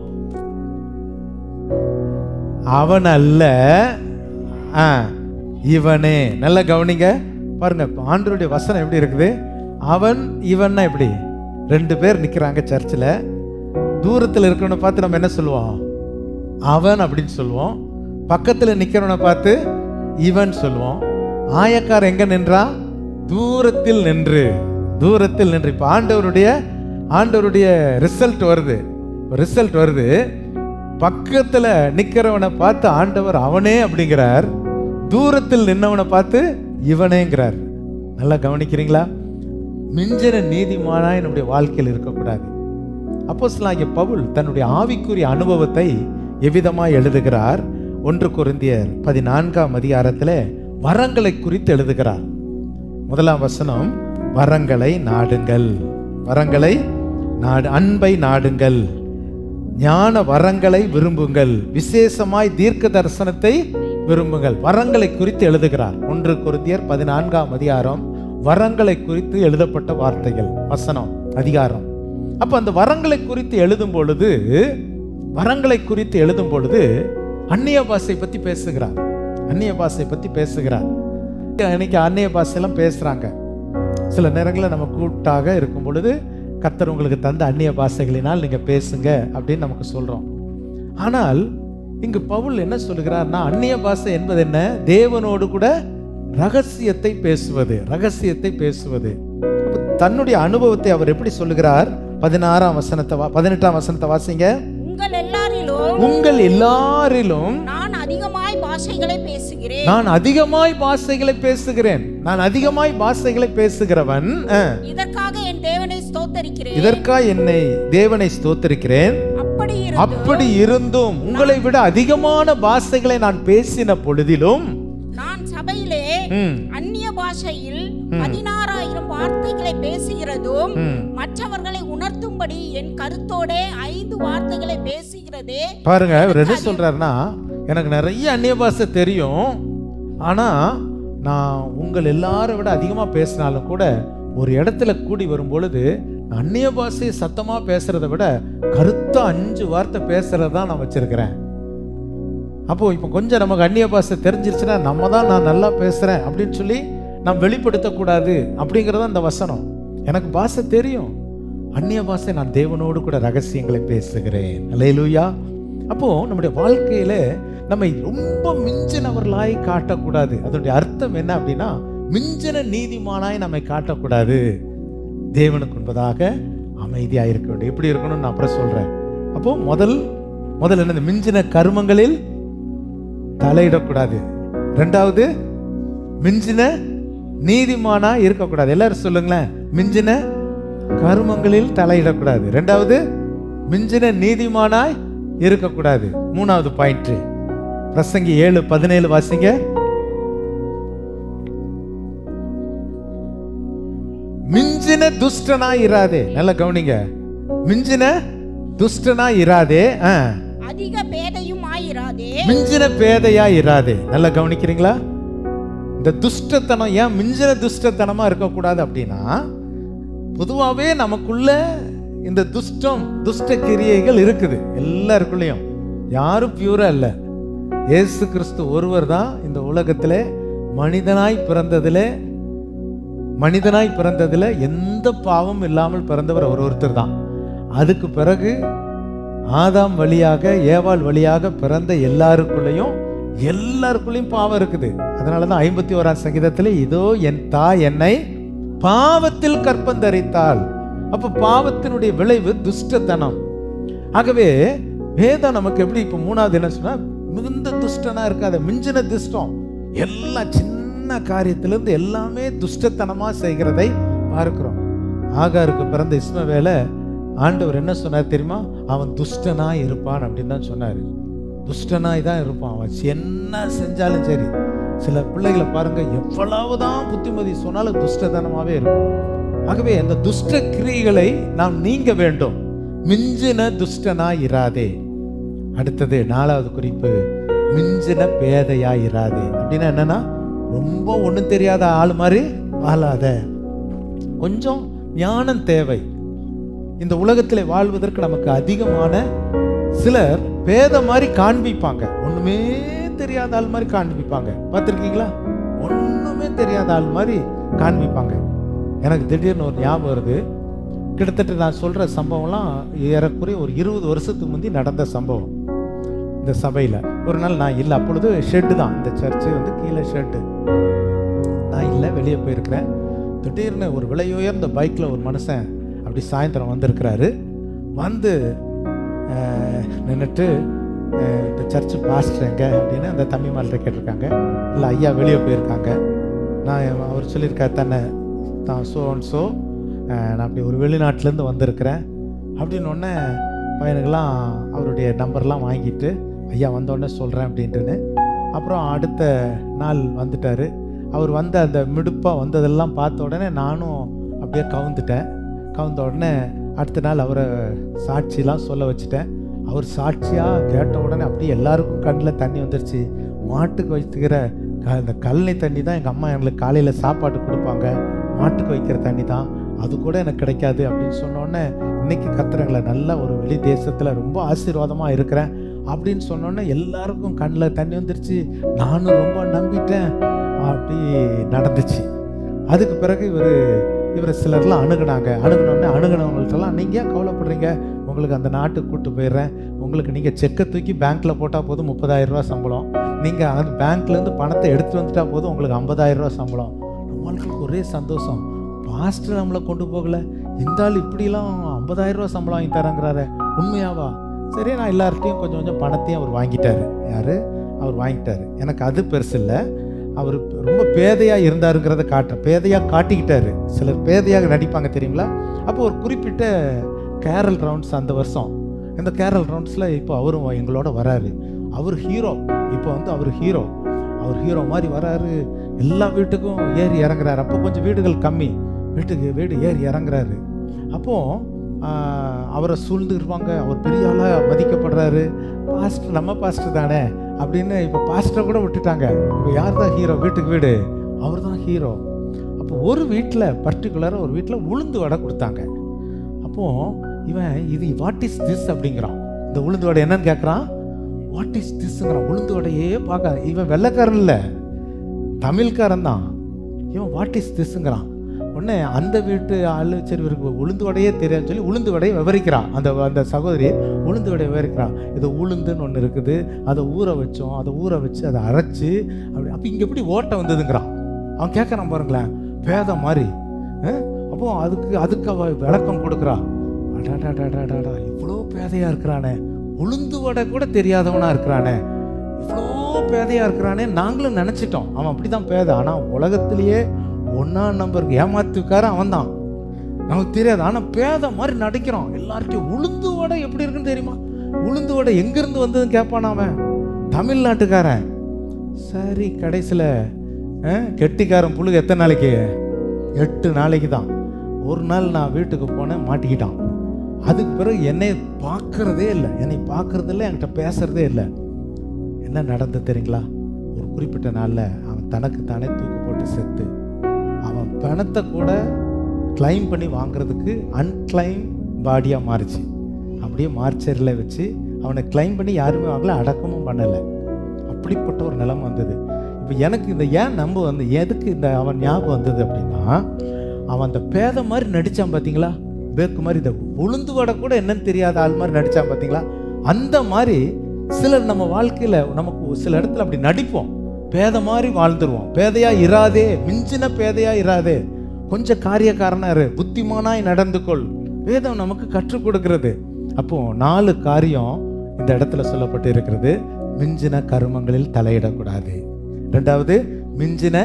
அவன் அல்ல இவனே. நல்லா கவனிங்க பாருங்க, ஆண்டவருடைய வசனம் எப்படி இருக்குது. அவன் இவன்னா எப்படி? ரெண்டு பேர் நிக்கிறாங்க சர்ச்சில். தூரத்தில் இருக்கிறவனை பார்த்து நம்ம என்ன சொல்லுவோம்? அவன் அப்படின்னு சொல்லுவோம். பக்கத்தில் நிக்கிறவனை பார்த்து இவன் சொல்லுவோம். ஆயக்கார் எங்க நின்றா? தூரத்தில் நின்று. தூரத்தில் நின்று. இப்ப ஆண்டவருடைய ரிசல்ட் வருது. பக்கத்துல நிக்கிறவனை பார்த்து ஆண்டவர் அவனே அப்படிங்கிறார், தூரத்தில் நின்னவனை பார்த்து இவனேங்கிறார். நல்லா கவனிக்கிறீங்களா? மிஞ்சின நீதிமானாய் நம்முடைய வாழ்க்கையில் இருக்கக்கூடாது. அப்போஸ்தலனாகிய பவுல் தன்னுடைய ஆவிக்குரிய அனுபவத்தை எவ்விதமாய் எழுதுகிறார்? 1 கொரிந்தியர் 14ஆம் அதிகாரத்தில் வரங்களை குறித்து எழுதுகிறார். 1ஆம் வசனம், வரங்களை நாடுங்கள், வரங்களை அன்பை நாடுங்கள், ஞான வரங்களை விரும்புங்கள், விசேஷமாய் தீர்க்க தரிசனத்தை விரும்புங்கள். வரங்களை குறித்து எழுதுகிறார். 1 கொரிந்தியர் 14ஆம் அதிகாரம் வரங்களை குறித்து எழுதப்பட்ட வார்த்தைகள், வசனம், அதிகாரம். அப்ப அந்த வரங்களை குறித்து எழுதும் பொழுது அந்நிய பாஷை பத்தி பேசுகிறார். இன்னைக்கு அந்நிய பாஷையெல்லாம் பேசுறாங்க. சில நேரங்களில் நம்ம கூட்டாக இருக்கும் பொழுது கர்த்தர் உங்களுக்கு தந்த அந்நிய பாஷைகளினால் நீங்க பேசுங்க அப்படின்னு நமக்கு சொல்றோம். ஆனால் இங்கு பவுல் என்ன சொல்லுகிறார்னா, அந்நிய பாஷை என்பது என்ன? தேவனோடு கூட ரகசியத்தை பேசுவது. தன்னுடைய அனுபவத்தை அவர் எப்படி சொல்லுகிறார்? 18ஆம் வசனத்தை வாசிங்க. உங்கள் எல்லாரிலும் நான் அதிகமாய் பாஷைகளை பேசுகிறவன். இதற்காக என் தேவனை ஸ்தோத்தரிக்கிறேன். அப்படி இருந்தும் உங்களை விட அதிகமான பாஷைகளை நான் பேசின பொழுதிலும் நான் சபையிலே அந்நிய பாஷையில் 16,000 வார்த்தைகளை பேசுகிறதும் மற்றவர்களை உணர்த்தும்படி என் கருத்தோட 5 வார்த்தைகளை பேசுகிறதே. பாருங்க, அவர் என்ன சொல்றாருன்னா, எனக்கு நிறைய அந்நிய பாஷை தெரியும், ஆனா நான் உங்கள் எல்லாரை விட அதிகமா பேசினாலும் கூட ஒரு இடத்துல கூடி வரும் பொழுது அந்நிய பாஷையை சத்தமா பேசுறதை விட கருத்தா 5 வார்த்தை பேசுறதா நான் வச்சிருக்கிறேன். அப்போ இப்போ கொஞ்சம் நமக்கு அந்நிய பாஷை தெரிஞ்சிருச்சுன்னா நம்ம தான் நான் நல்லா பேசுறேன் அப்படின்னு சொல்லி நாம் வெளிப்படுத்தக்கூடாது அப்படிங்கிறத அந்த வசனம். எனக்கு பாஷை தெரியும், அந்நிய பாஷை நான் தேவனோடு கூட ரகசியங்களை பேசுகிறேன். அல்லேலூயா. அப்போ நம்முடைய வாழ்க்கையில நம்மை ரொம்ப மிஞ்சினவர்களாய் காட்டக்கூடாது. அதனுடைய அர்த்தம் என்ன அப்படின்னா, மிஞ்சின நீதிமானாய் நம்மை காட்டக்கூடாது. தேவனுக்கு முன்பதாக அமைதியா இருக்க வேண்டும். எப்படி இருக்கணும்னு நான் அப்புறம் சொல்றேன். அப்போ முதல் என்ன? மிஞ்சின கர்மங்களில் தலையிடக்கூடாது. 2வது, மிஞ்சின நீதிமானா இருக்கக்கூடாது. எல்லாரும் சொல்லுங்களேன், மிஞ்சின கர்மங்களில் தலையிடக்கூடாது. 2வது, மிஞ்சின நீதிமானாய் இருக்கக்கூடாது. 3வது பாயிண்ட், பிரசங்கி 7:17 வாசிங்க. மிஞ்சின துஷ்டனாய் இராதே. நல்லா கவனிங்க, மிஞ்சின துஷ்டனாய் இராதே, அதிக பேதையும் ஆயிராதே, மிஞ்சின பேதையா இராதே. நல்லா கவனிக்கிறீங்களா? இந்த துஷ்டத்தனம் ஏன் மிஞ்சின துஷ்டத்தனமா இருக்கக்கூடாது அப்படின்னா, பொதுவாகவே நமக்குள்ள இந்த துஷ்ட கிரியைகள் இருக்குது எல்லாருக்குள்ளேயும். யாரும் பியூரா இல்லை. இயேசு கிறிஸ்து ஒருவர் தான் இந்த உலகத்திலே மனிதனாய் பிறந்ததுல எந்த பாவம் இல்லாமல் பிறந்தவர் அவர் ஒருத்தர் தான். அதுக்கு பிறகு ஆதாம் வழியாக ஏவாள் வழியாக பிறந்த எல்லாருக்குள்ளேயும் பாவம் இருக்குது. அதனாலதான் 51ஆம் சங்கீதத்துல இதோ என் தாய் என்னை பாவத்தில் கற்பந்தரித்தாள். அப்ப பாவத்தினுடைய விளைவு துஷ்டத்தனம். ஆகவே வேதம் நமக்கு எப்படி இப்ப 3வது என்ன சொன்னா, மிகுந்த துஷ்டனா இருக்காத, மிஞ்சின துஷ்டம், எல்லா சின்ன காரியத்திலிருந்து எல்லாமே துஷ்டத்தனமா செய்கிறதை பார்க்கிறோம். ஆகாருக்கு பிறந்த இஸ்மவேலை ஆண்டவர் என்ன சொன்னார் தெரியுமா? அவன் துஷ்டனாய் இருப்பான் அப்படின்னு தான் சொன்னாரு. துஷ்டனாய் தான் இருப்பான், அவன் என்ன செஞ்சாலும் சரி. சில பிள்ளைகளை பாருங்க, எவ்வளவுதான் புத்திமதி சொன்னாலும் துஷ்டத்தனமாவே இருக்கும். ஆகவே அந்த துஷ்ட கிரியைகளை நாம் நீங்க வேண்டும். மிஞ்சின துஷ்டனாய் இராதே. அடுத்தது 4வது குறிப்பு, மிஞ்சின பேதையாய் இராதே. அப்படின்னா என்னன்னா, ரொம்ப ஒண்ணும் தெரியாத ஆள் மாதிரி வாழாத. கொஞ்சம் ஞானம் தேவை. இந்த உலகத்திலே வாழ்வதற்கு நமக்கு அதிகமான சிலர் பேத மாதிரி காண்பிப்பாங்க, ஒண்ணுமே தெரியாத ஆள் மாதிரி காண்பிப்பாங்க. பார்த்துருக்கீங்களா? ஒண்ணுமே தெரியாத ஆள் மாதிரி காண்பிப்பாங்க. எனக்கு திடீர்னு ஒரு ஞாபகம் வருது. கிட்டத்தட்ட நான் சொல்ற சம்பவம்லாம் ஏறக்குறைய ஒரு 20 வருஷத்துக்கு முந்தி நடந்த சம்பவம். இந்த சபையில ஒரு நாள் நான் இல்லை, அப்பொழுது ஷெட்டு தான், இந்த சர்ச்சு வந்து கீழே ஷெட்டு. நான் இல்லை, வெளியே போயிருக்கிறேன். திடீர்னு ஒரு விலை உயர்ந்த பைக்ல ஒரு மனுஷன் அப்படி சாயந்தரம் வந்திருக்கிறாரு. வந்து நின்றுட்டு இந்த சர்ச்சு பாஸ்டர் எங்க அப்படின்னு அந்த தம்பிமார்கிட்ட கேட்டிருக்காங்க. இல்லை ஐயா வெளியே போயிருக்காங்க. நான் அவர் சொல்லியிருக்காரு தானே, தான் ஸோ நான் அப்படி ஒரு வெளிநாட்டிலேருந்து வந்திருக்கிறேன் அப்படின்னு. உடனே பையனுக்கெல்லாம் அவருடைய நம்பர்லாம் வாங்கிட்டு ஐயா வந்தோடனே சொல்கிறேன் அப்படின்ட்டுன்னு. அப்புறம் அடுத்த நாள் வந்துட்டார். அவர் வந்த அந்த மிடுப்பாக வந்ததெல்லாம் பார்த்த உடனே நானும் அப்படியே கவுந்த உடனே அடுத்த நாள் அவரை சாட்சிலாம் சொல்ல வச்சுட்டேன். அவர் சாட்சியாக கேட்ட உடனே அப்படியே எல்லாருக்கும் கண்ணில் தண்ணி வந்துருச்சு. மாட்டுக்கு வைக்கிற இந்த கழனி தண்ணி தான் எங்கள் அம்மா எங்களுக்கு காலையில் சாப்பாடு கொடுப்பாங்க, மாட்டுக்கு வைக்கிற தண்ணி தான், அது கூட எனக்கு கிடைக்காது அப்படின்னு சொன்னோடனே, இன்னைக்கு கத்துறங்கள நல்ல ஒரு வெளி தேசத்தில் ரொம்ப ஆசீர்வாதமாக இருக்கிறேன் அப்படின்னு சொன்னோன்னே எல்லாருக்கும் கண்ணில் தண்ணி வந்துருச்சு. நானும் ரொம்ப நம்பிட்டேன். அப்படி நடந்துச்சு. அதுக்கு பிறகு இவர் சிலர்லாம் அணுகுனவங்கள்ட்டெல்லாம் நீங்கள் ஏன் கவலைப்படுறீங்க, உங்களுக்கு அந்த நாட்டுக்கு கூப்பிட்டு போயிடுறேன், உங்களுக்கு நீங்கள் செக்கை தூக்கி பேங்க்கில் போட்டால் போதும் 30,000 ரூபா சம்பளம், நீங்கள் அந்த பேங்க்லேருந்து பணத்தை எடுத்துகிட்டு வந்துட்டா போதும் உங்களுக்கு 50,000 ரூபா சம்பளம். நம்மளுக்கு ஒரே சந்தோஷம். பாஸ்டர் நம்மளை கொண்டு போகலை, இந்த ஆள் இப்படிலாம் 50,000 ரூபா சம்பளம் வாங்கி தராங்கிறாரு, உண்மையாவா? சரி, நான் எல்லார்ட்டையும் கொஞ்சம் கொஞ்சம் பணத்தையும் அவர் வாங்கிட்டாரு. யார்? அவர் வாங்கிட்டாரு. எனக்கு அது பெருசு இல்லை. அவர் ரொம்ப பேதையாக இருந்தாருங்கிறத பேதையாக காட்டிக்கிட்டாரு. சிலர் பேதையாக நடிப்பாங்க தெரியுங்களா? அப்போ ஒரு குறிப்பிட்ட கேரல் ரவுண்ட்ஸ் அந்த வருஷம், இந்த கேரல் ரவுண்ட்ஸில் இப்போ அவரும் எங்களோட வராரு. அவர் ஹீரோ. இப்போ வந்து அவர் ஹீரோ மாதிரி வராரு. எல்லா வீட்டுக்கும் ஏறி இறங்குறாரு. அப்போ கொஞ்சம் வீடுகள் கம்மி, வீடு ஏறி இறங்குறாரு. அப்போது அவரை சூழ்ந்துருப்பாங்க. அவர் பெரிய ஆளாக மதிக்கப்படுறாரு. பாஸ்டர், நம்ம பாஸ்டர் தானே அப்படின்னு. இப்போ பாஸ்டரை கூட விட்டுட்டாங்க. இப்போ யார் தான் ஹீரோ? வீட்டுக்கு வீடு அவர் தான் ஹீரோ. அப்போ ஒரு வீட்டில் பர்டிகுலராக ஒரு வீட்டில் உளுந்து வடை கொடுத்தாங்க. அப்போது இவன் இது வாட் இஸ் திஸ் அப்படிங்கிறான். இந்த உளுந்து வடை என்னன்னு கேட்குறான். வாட் இஸ் திஸ்ங்கிறான். உளுந்து வடையே பார்க்க. இவன் வெள்ளைக்காரன் இல்லை, தமிழ்காரன் தான். இவன் வாட் இஸ் திஸ்ங்கிறான். உடனே அந்த வீட்டு ஆளு சரி இவருக்கு உளுந்து வடையே தெரியாதுன்னு சொல்லி உளுந்து வடையை விவரிக்கிறான். அந்த சகோதரி உளுந்து வடையை விவரிக்கிறான். இது உளுந்துன்னு ஒன்று இருக்குது, அதை ஊற வச்சு அதை அரைச்சி அப்படி. அப்போ இங்கே எப்படி ஓட்டை வந்ததுங்கிறான். அவன் கேட்குறான் பாருங்களேன், பேதம் மாதிரி. அப்போ அதுக்கு அவ விளக்கம் கொடுக்குறான். அடாடாடாடாடா, இவ்வளோ பேதையாக இருக்கிறானே, உளுந்து வடை கூட தெரியாதவனாக இருக்கிறானே, இவ்வளோ பேதையாக இருக்கிறானே நாங்களும் நினச்சிட்டோம். அவன் அப்படி தான் பேதை. ஆனால் உலகத்திலேயே 1ஆம் நம்பருக்கு ஏமாத்துக்காரன் அவன் தான், நமக்கு தெரியாது. ஆனால் பேதை மாதிரி நடிக்கிறான். எல்லார்ட்டையும் உளுந்து வடை எப்படி இருக்குன்னு தெரியுமா? உளுந்து வடை எங்கேருந்து வந்ததுன்னு கேட்பான் அவன். தமிழ்நாட்டுக்காரன். சரி, கடைசியில் கெட்டிக்காரன் புழுகு எத்தனை நாளைக்கு? 8 நாளைக்கு தான். ஒரு நாள் நான் வீட்டுக்கு போனேன், மாட்டிக்கிட்டான். அதுக்கு பிறகு என்னை பார்க்கறதே இல்லை, என்கிட்ட பேசுறதே இல்லை. என்ன நடந்தது தெரியுங்களா? ஒரு குறிப்பிட்ட நாளில் அவன் தனக்கு தானே தூக்கு போட்டு செத்து, அவன் பணத்தை கூட கிளைம் பண்ணி வாங்குறதுக்கு அன்கிளைம் பாடியாக மாறிச்சு. அப்படியே மார்ச்சரில் வச்சு அவனை கிளைம் பண்ணி யாருமே வாங்கல, அடக்கமும் பண்ணலை. அப்படிப்பட்ட ஒரு நிலைமை வந்தது. இப்போ எனக்கு இந்த எதுக்கு இந்த அவன் ஞாபகம் வந்தது அப்படின்னா, அவன் அந்த பேதை மாதிரி நடித்தான் பார்த்தீங்களா, பேக்கு மாதிரி. இந்த உளுந்து வடை கூட என்னன்னு தெரியாத ஆள் மாதிரி நடித்தான் பார்த்தீங்களா. அந்த மாதிரி சிலர் நம்ம வாழ்க்கையில நமக்கு சில இடத்துல அப்படி நடிப்போம், பேத மாதிரி வாழ்ந்துருவோம். பேதையா இராதே, மிஞ்சின பேதையா இராதே, கொஞ்சம் காரியக்காரனா இரு, புத்திமானாய் நடந்து கொள். வேதம் நமக்கு கற்றுக் கொடுக்கிறது. அப்போ 4 காரியம் இந்த இடத்துல சொல்லப்பட்டு இருக்கிறது. மிஞ்சின கருமங்களில் தலையிடக்கூடாது. 2வது, மிஞ்சின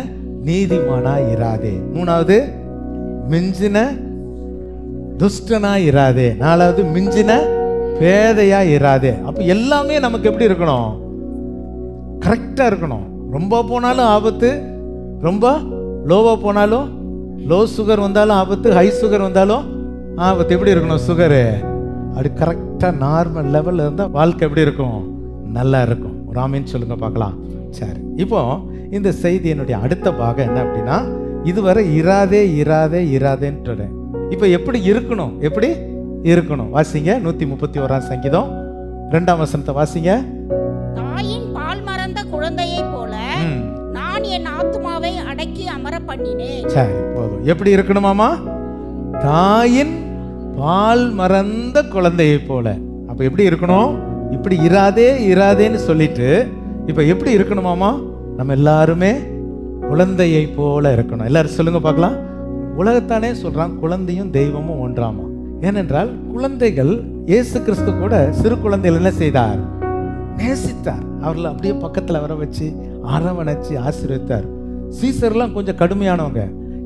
நீதிமானா இராதே. 3வது, மிஞ்சின துஷ்டனா இராதே. 4வது, மிஞ்சின பேதையா இராதே. அப்ப எல்லாமே நமக்கு எப்படி இருக்கணும்? கரெக்டா இருக்கணும். ரொம்ப போனாலும் ஆபத்து, ரொம்ப லோவா போனாலும், லோ சுகர் வந்தாலும் ஆபத்து, ஹை சுகர் வந்தாலும் ஆபத்து. எப்படி இருக்கணும்? சுகரு அப்படி கரெக்டா நார்மல் லெவல்ல இருந்தா வாழ்க்கை எப்படி இருக்கும்? நல்லா இருக்கும். ராமின்னு சொல்லுங்க பார்க்கலாம். சரி, இப்போ இந்த செய்தி என்னுடைய அடுத்த பாகம் என்ன அப்படின்னா, இதுவரை இராதே இராதே இராதேன்னு. இப்போ எப்படி இருக்கணும்? எப்படி இருக்கணும்? வாசிங்க 131ஆம் சங்கீதம் 2ஆம் வசனத்தை வாசிங்க. தாயின் பால் மறந்த குழந்தையை போல நான் என் ஆத்துமாவை அடக்கி அமர பண்ணினேன். சரி, போதும். எப்படி இருக்கணுமாமா? தாயின் பால் மறந்த குழந்தையை போல. அப்ப எப்படி இருக்கணும்? இப்படி இராதே இராதேன்னு சொல்லிட்டு இப்ப எப்படி இருக்கணுமாமா? நம்ம எல்லாருமே குழந்தையை போல இருக்கணும். எல்லாரும் சொல்லுங்க பார்க்கலாம். உலகத்தானே சொல்றான் குழந்தையும் தெய்வமும் ஒன்றாமா. ஏனென்றால் குழந்தைகள், இயேசு கிறிஸ்து கூட சிறு குழந்தைகள் என்ன செய்தார்? நேசித்தார். அவர்களை அப்படியே பக்கத்துல வர வச்சு அரவணைச்சு ஆசீர்வதித்தார். சீசர்லாம் கொஞ்சம் கடுமையானவங்க.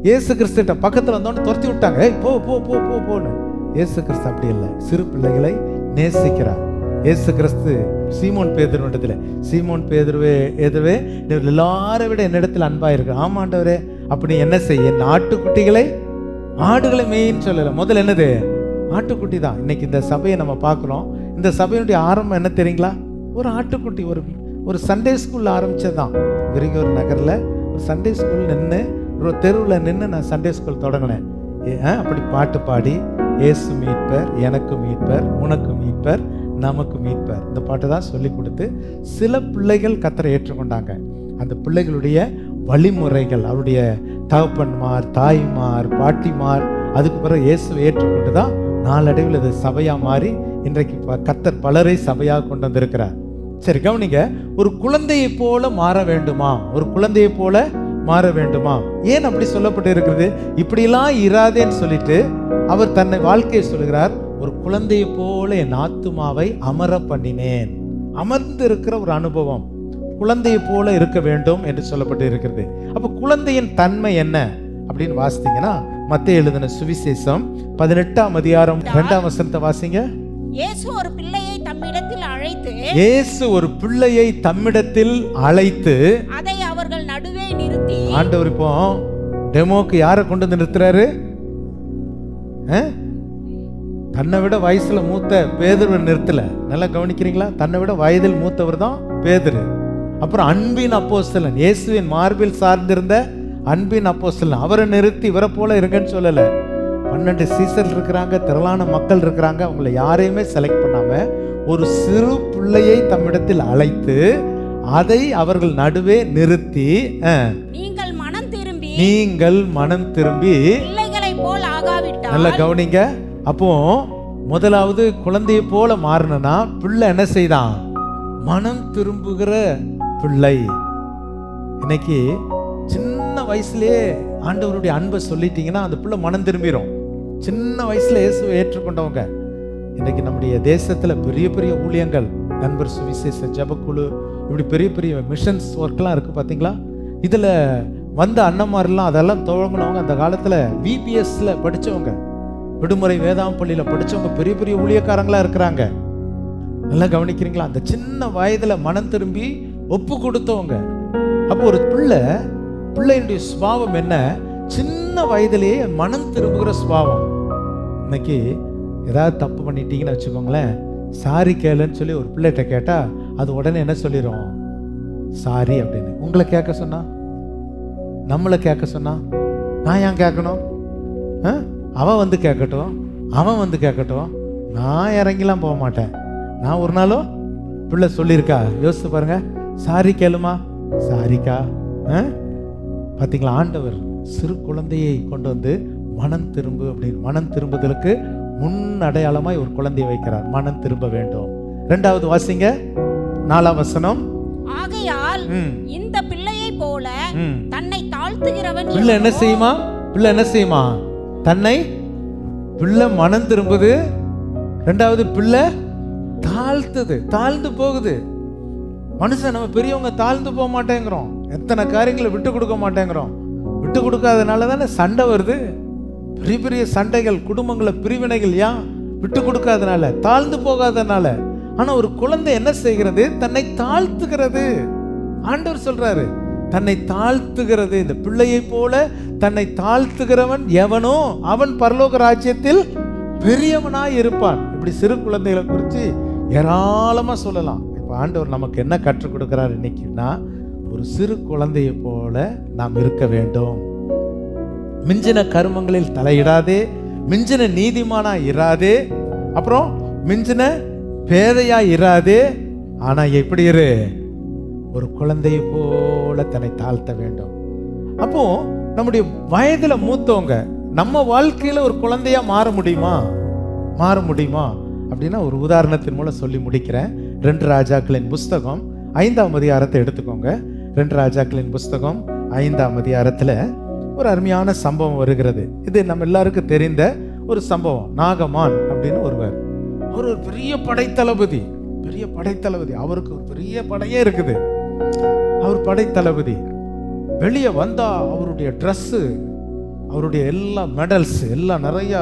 இயேசு கிறிஸ்துட்ட பக்கத்துல வந்தோன்னு துரத்தி விட்டாங்க. போ போ போ போ போன்னு. இயேசு கிறிஸ்து அப்படி இல்லை, சிறு பிள்ளைகளை நேசிக்கிறார். இயேசு கிறிஸ்து சீமோன் பேதுருவிடத்துல, சீமோன் பேதுருவே எல்லாரை விட என்னிடத்தில் அன்பா இருக்கு. ஆமாண்டவரே, அப்படி என்ன செய்ய? என் ஆட்டுக்குட்டிகளை, ஆடுகளை மேயின்னு சொல்லல. முதல்ல என்னது? ஆட்டுக்குட்டி தான். இன்னைக்கு இந்த சபையை நம்ம பார்க்கிறோம். இந்த சபையினுடைய ஆரம்பம் என்ன தெரியுங்களா? ஒரு ஆட்டுக்குட்டி. ஒரு சண்டே ஸ்கூல்ல ஆரம்பிச்சதுதான். விருங்கூர் நகர்ல ஒரு சண்டே ஸ்கூல் நின்று, ஒரு தெருவில் நின்று நான் சண்டே ஸ்கூல் தொடங்கினேன். அப்படி பாட்டு பாடி, இயேசு மீட்பர், எனக்கு மீட்பர், உனக்கு மீட்பர், நமக்கு மீட்பர், இந்த பாட்டு தான் சொல்லி கொடுத்து சில பிள்ளைகள் கர்த்தரை ஏற்றுக்கொண்டாங்க. அந்த பிள்ளைகளுடைய வழிமுறைகள், அவருடைய தகப்பன்மார், தாய்மார், பாட்டிமார், அதுக்கு பிறகு இயேசுவை ஏற்றுக்கொண்டு தான் நாளடைவில் இது சபையா மாறி இன்றைக்கு கர்த்தர் பலரை சபையாக கொண்டு வந்திருக்கிறார். சரி, கவனிங்க. ஒரு குழந்தையை போல மாற வேண்டுமா? ஒரு குழந்தையை போல மாற வேண்டுமா? ஏன் அப்படி சொல்லப்பட்டு இருக்கிறது? இப்படியெல்லாம் இராதேன்னு சொல்லிட்டு அவர் தன்னை வாழ்க்கையை சொல்கிறார். ஒரு குழந்தையை போல என் ஆத்துமாவை அமர பண்ணினேன். அமர்ந்து இருக்கிற ஒரு அனுபவம் குழந்தையை போல இருக்க வேண்டும் என்று சொல்லப்பட்டு இருக்கிறது. அப்ப குழந்தையின் தன்மை என்ன அப்படின்னு வாசித்தீங்கன்னா, மத்தேயு எழுதின சுவிசேஷம் 18ஆம் அதிகாரம் 2ஆம் வசனத்தை வாசிங்க. இயேசு ஒரு பிள்ளையை தம்மிடத்தில் அழைத்து, இயேசு ஒரு பிள்ளையை தம்மிடத்தில் அழைத்து, அதை அவர்கள் நடுவே நிறுத்தி. ஆண்டவர் இப்போ டெமோக்கு யாரை கொண்டு வந்து நிறுத்துறாரு? தன்னை விட வயசுல மூத்த பேதுருவை நிறுத்தல. நல்லா கவனிக்கிறீங்களா? தன்னை விட வயதில் மூத்தவர் தான் பேதுரு. அப்புறம் அன்பின் அப்போஸ்தலன், இயேசுவின் மார்பில் சார்ந்திருந்த அன்பின் அப்போஸ்தலன், அவரை நிறுத்தி இவரை போல இருங்கன்னு சொல்லல. 12 சீசர் இருக்கிறாங்க, திரளான மக்கள் இருக்கிறாங்க. அவங்களை யாரையுமே செலக்ட் பண்ணாம ஒரு சிறு பிள்ளையை தம்மிடத்தில் அழைத்து, அதை அவர்கள் நடுவே நிறுத்தி, நீங்கள் மனம் திரும்பி பிள்ளைகளை போல் ஆகாவிட்டால். நல்லா கவனிங்க. அப்போ முதலாவது குழந்தையை போல மாறணும்னா பிள்ளை என்ன செய்தான்? மனம் திரும்புகிற பிள்ளை. இன்னைக்கு சின்ன வயசுலயே ஆண்டவருடைய அன்பை சொல்லிட்டீங்கன்னா அந்த பிள்ளை மனம் திரும்பிடும். சின்ன வயசுல இயேசுவை ஏற்றுக்கொண்டவங்க இன்னைக்கு நம்முடைய தேசத்துல பெரிய பெரிய ஊழியங்கள், நண்பர் சுவிசேஷ ஜபக்குழு, இப்படி பெரிய பெரிய மிஷன்ஸ் ஒர்க்லாம் இருக்கு பாத்தீங்களா? இதுல வந்த அண்ணன்மாரெல்லாம் அதெல்லாம் துவங்கினவங்க அந்த காலத்துல VPSல படிச்சவங்க, விடுமுறை வேதாம் பள்ளியில படிச்சவங்க, பெரிய பெரிய ஊழியக்காரங்களா இருக்கிறாங்க. நல்லா கவனிக்கிறீங்களா? அந்த சின்ன வயதுல மனம் திரும்பி ஒப்பு கொடுத்தவங்க. அப்போ ஒரு பிள்ளையுடைய சுபாவம் என்ன? சின்ன வயதிலேயே மனம் திரும்புகிற சுபாவம். இன்னைக்கு ஏதாவது தப்பு பண்ணிட்டீங்கன்னு வச்சுக்கோங்களேன், சாரி கேளுன்னு சொல்லி ஒரு பிள்ளைகிட்ட கேட்டா அது உடனே என்ன சொல்லிடும்? சாரி அப்படின்னு. உங்களை கேட்க சொன்னா, நம்மளை கேட்க சொன்னா, நான் ஏன் கேட்கணும்? அவன் வந்து கேட்கட்டும், அவன் வந்து கேட்கட்டும், நான் இறங்கிலாம் போக மாட்டேன். நான் ஒரு நாளும் பிள்ளை சொல்லியிருக்கா? யோசித்து பாருங்க. சாரி கேளுமா, சாரிக்கா. பார்த்தீங்களா? ஆண்டவர் சிறு குழந்தையை கொண்டு வந்து மனம் திரும்பு அப்படின்னு, மனம் திரும்புதலுக்கு முன் அடையாளமாய் ஒரு குழந்தையை வைக்கிறார். மனம் திரும்ப வேண்டும். 2வது வாசிங்க 4ஆம் வசனம். ஆகையால் இந்த பிள்ளையை போல தன்னை தாழ்த்துகிறவன் பிள்ளை என்ன செய்யுமா? பிள்ளை என்ன செய்யுமா? தன்னை பிள்ளை மனம் திரும்புது. 2வது பிள்ளை தாழ்ந்து போகுது. மனுஷன் நம்ம பெரியவங்க தாழ்ந்து போக மாட்டேங்கிறோம். எத்தனை காரியங்களை விட்டு கொடுக்க மாட்டேங்கிறோம். விட்டு கொடுக்காதனால தானே சண்டை வருது. பெரிய பெரிய சண்டைகள், குடும்பங்கள பிரிவினைகள். ஏன்? விட்டு கொடுக்காதனால, தாழ்ந்து போகாதனால. ஆனா ஒரு குழந்தை என்ன செய்கிறது? தன்னை தாழ்த்துகிறது. ஆண்டவர் சொல்றாரு, தன்னை தாழ்த்துகிறது. இந்த பிள்ளையை போல தன்னை தாழ்த்துகிறவன் எவனோ அவன் பரலோக ராஜ்யத்தில் பெரியவனாய் இருப்பான். இப்படி சிறு குழந்தைகளை குறித்து ஏராளமா சொல்லலாம். இப்ப ஆண்டவர் நமக்கு என்ன கற்றுக் கொடுக்கிறார் இன்னைக்குன்னா, ஒரு சிறு குழந்தையை போல நாம் இருக்க வேண்டும். மிஞ்சின கர்மங்களில் தலையிடாதே, மிஞ்சின நீதிமானா இராதே, அப்புறம் மிஞ்சின பேதையா இராதே. ஆனா எப்படி இரு? ஒரு குழந்தையை போல தன்னை தாழ்த்த வேண்டும். அப்போ நம்முடைய வயதுல மூத்தவங்க நம்ம வாழ்க்கையில ஒரு குழந்தையா மாற முடியுமா? அப்படின்னா ஒரு உதாரணத்தின் மூலம் சொல்லி முடிக்கிறேன். 2 ராஜாக்களின் புஸ்தகம் 5ஆம் அதிகாரத்தை எடுத்துக்கோங்க. 2 ராஜாக்களின் புஸ்தகம் 5ஆம் அதிகாரத்துல ஒரு அருமையான சம்பவம் வருகிறது. இது நம்ம எல்லாருக்கும் தெரிந்த ஒரு சம்பவம். நாகமான் அப்படின்னு ஒருவர், அவர் ஒரு பெரிய படைத்தளபதி. அவருக்கு ஒரு பெரிய படையே இருக்குது. அவர் படைத்தளபதி. வெளியே வந்தா அவருடைய ட்ரெஸ்ஸு, அவருடைய எல்லா மெடல்ஸ் எல்லாம் நிறைய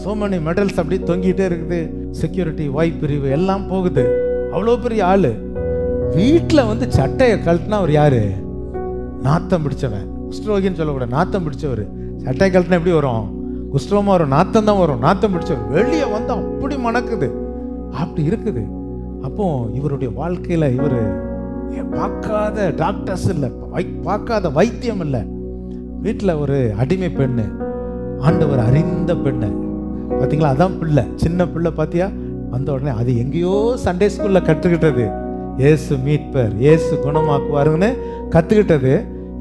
so many மெடல்ஸ் அப்படி தொங்கிட்டே இருக்குது. செக்யூரிட்டி, வாய் பிரிவு எல்லாம் போகுது. அவ்வளோ பெரிய ஆளு. வீட்டில் வந்து சட்டையை கழட்டினா அவர் யாரு? நாத்தம் பிடிச்சவன். குஷ்டரோகின்னு சொல்லக்கூடாது, நாத்தம் பிடிச்சவர். சட்டையை கழட்டினா எப்படி வரும்? குஷ்டரோமா வரும், நாத்தம் தான் வரும். நாத்தம் பிடிச்சவர் வெளியே வந்து அப்படி மணக்குது, அப்படி இருக்குது. அப்போ இவருடைய வாழ்க்கையில இவர் பார்க்காத டாக்டர்ஸ் இல்லை, பார்க்காத வைத்தியம் இல்லை. வீட்டில் ஒரு அடிமை பெண்ணு, ஆண்டவர் அறிந்த பெண்ணு. பார்த்தீங்களா? அதான் பிள்ளை, சின்ன பிள்ளை. பார்த்தியா? வந்த உடனே அது எங்கேயோ சண்டே ஸ்கூல்ல கற்றுக்கிட்டது. ஏசு மீட்பர், ஏசு குணமாக்குவாருன்னு கற்றுக்கிட்டது.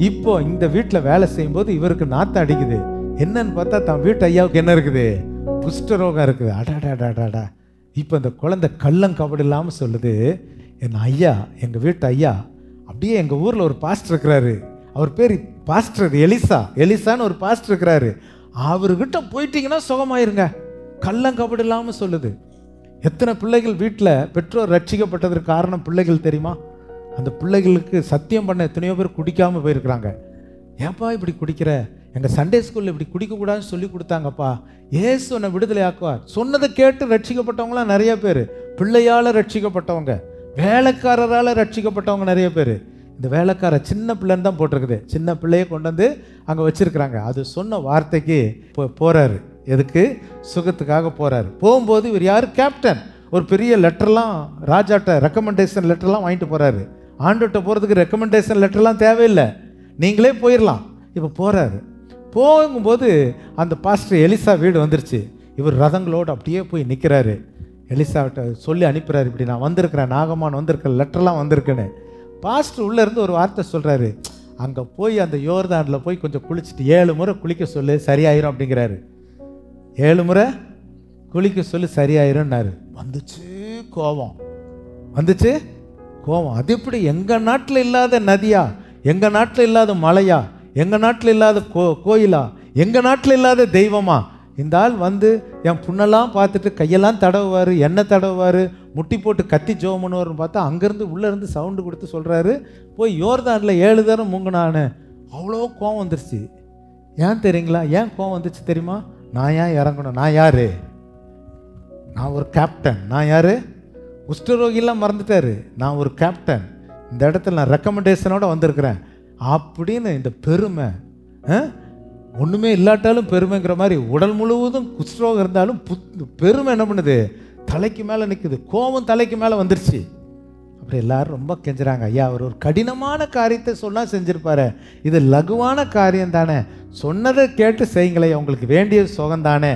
இப்போ இந்த வீட்டில் வேலை செய்யும்போது இவருக்கு நாத்தம் அடிக்குது. என்னன்னு பார்த்தா தன் வீட்டு ஐயாவுக்கு என்ன இருக்குது? குஷ்டரோகம் இருக்குது. அடாடாடாடாடா. இப்போ இந்த குழந்தை கள்ளங்கபடி இல்லாமல் சொல்லுது, என் ஐயா, எங்கள் வீட்டு ஐயா, அப்படியே எங்கள் ஊரில் ஒரு பாஸ்டர் இருக்கிறாரு, அவர் பேர் பாஸ்டர் எலிசான்னு ஒரு பாஸ்டர் இருக்கிறாரு, அவர்கிட்ட போயிட்டீங்கன்னா சுகமாயிருங்க. கள்ளங்கபடி இல்லாமல் சொல்லுது. எத்தனை பிள்ளைகள் வீட்டில் பெற்றோர் ரட்சிக்கப்பட்டதற்கு காரணம் பிள்ளைகள் தெரியுமா? அந்த பிள்ளைகளுக்கு சத்தியம் பண்ண எத்தனையோ பேர் குடிக்காமல் போயிருக்கிறாங்க. ஏப்பா இப்படி குடிக்கிற? எங்கள் சண்டே ஸ்கூலில் இப்படி குடிக்கக்கூடாதுன்னு சொல்லி கொடுத்தாங்கப்பா, ஏசு உன்னை விடுதலை ஆக்குவார். சொன்னதை கேட்டு ரட்சிக்கப்பட்டவங்களாம் நிறைய பேர். பிள்ளையால் ரட்சிக்கப்பட்டவங்க, வேலைக்காரரால் ரட்சிக்கப்பட்டவங்க நிறைய பேர். இந்த வேலைக்கார சின்ன பிள்ளைன்னு தான் போட்டிருக்குது. சின்ன பிள்ளையை கொண்டு வந்து அங்கே வச்சிருக்கிறாங்க. அது சொன்ன வார்த்தைக்கு போறாரு. எதுக்கு? சுகத்துக்காக போறாரு. போகும்போது இவர் யார்? கேப்டன். ஒரு பெரிய லெட்டர்லாம், ராஜாட்ட ரெக்கமெண்டேஷன் லெட்டர்லாம் வாங்கிட்டு போறாரு. ஆண்டுகிட்ட போகிறதுக்கு ரெக்கமெண்டேஷன் லெட்டர்லாம் தேவையில்லை, நீங்களே போயிடலாம். இப்போ போறாரு. போகும்போது அந்த பாஸ்டர் எலிசா வீடு வந்துருச்சு. இவர் ரதங்களோடு அப்படியே போய் நிற்கிறாரு. எலிசாவிட்ட சொல்லி அனுப்புறாரு, இப்படி நான் வந்திருக்கிறேன், நாகமான் வந்திருக்கேன், லெட்டர்லாம் வந்திருக்குன்னு. பாஸ்டர் உள்ளேருந்து ஒரு வார்த்தை சொல்கிறாரு, அங்கே போய் அந்த யோர்தானில் போய் கொஞ்சம் குளிச்சுட்டு 7 முறை குளிக்க சொல்லு, சரியாயிரும் அப்படிங்கிறாரு. 7 முறை குளிக்க சொல்லி சரியாயிரும்னாரு. வந்துச்சு கோபம். அது எப்படி? எங்கள் நாட்டில் இல்லாத நதியா, எங்கள் நாட்டில் இல்லாத மலையா, எங்கள் நாட்டில் இல்லாத கோயிலா, எங்கள் நாட்டில் இல்லாத தெய்வமா? இந்த ஆள் வந்து என் புண்ணெல்லாம் பார்த்துட்டு கையெல்லாம் தடவுவார், எண்ணெய் தடவுவார், முட்டி போட்டு கத்தி ஜோம் பண்ணுவார்னு பார்த்தா அங்கேருந்து உள்ளேருந்து சவுண்டு கொடுத்து சொல்கிறாரு, போய் யோர்தானில் 7 தரம் முங்கினான்னு. அவ்வளோ கோவம் வந்துருச்சு. ஏன் தெரியுங்களா? ஏன் கோவம் வந்துச்சு தெரியுமா? நான் ஏன் இறங்கணும்? நான் யார்? நான் ஒரு கேப்டன். நான் யார்? குஷ்டரோகிலாம் மறந்துட்டாரு. நான் ஒரு கேப்டன். இந்த இடத்துல நான் ரெக்கமெண்டேஷனோடு வந்திருக்கிறேன் அப்படின்னு இந்த பெருமை, ஒன்றுமே இல்லாட்டாலும் பெருமைங்கிற மாதிரி, உடல் முழுவதும் குஷ்டரோகம் இருந்தாலும் பெருமை என்ன பண்ணுது? தலைக்கு மேலே நிற்குது. கோபம் தலைக்கு மேலே வந்துருச்சு. அப்படி எல்லாரும் ரொம்ப கெஞ்சுறாங்க, ஐயா அவர் ஒரு கடினமான காரியத்தை சொன்னால் செஞ்சுருப்பாரு, இது லகுவான காரியம் தானே, சொன்னதை கேட்டு செய்யுங்களே, உங்களுக்கு வேண்டிய சுகம் தானே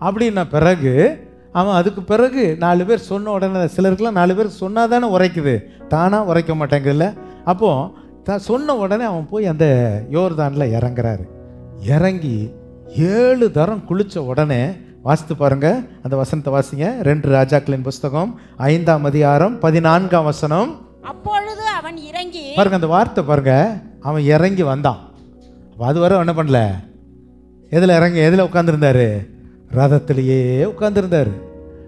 அப்படின்ன பிறகு அவன் அதுக்கு பிறகு 4 பேர் சொன்ன உடனே, சிலருக்குலாம் 4 பேர் சொன்னால் தானே உரைக்குது, தானாக உரைக்க மாட்டேங்குதுல்ல. அப்போது சொன்ன உடனே அவன் போய் அந்த யோர்தானில் இறங்குறாரு. இறங்கி 7 தரம் குளித்த உடனே வாசித்து பாருங்க, அந்த வசனத்தை வாசிங்க. 2 ராஜாக்களின் புஸ்தகம் 5ஆம் அதிகாரம் 14ஆம் வசனம். அப்பொழுது அவன் இறங்கி, பாருங்க அந்த வார்த்தை பாருங்க, அவன் இறங்கி வந்தான். அதுவரை என்ன பண்ணல, எதில் உட்காந்துருந்தாரு? ரதத்திலேயே உட்காந்துருந்தாரு.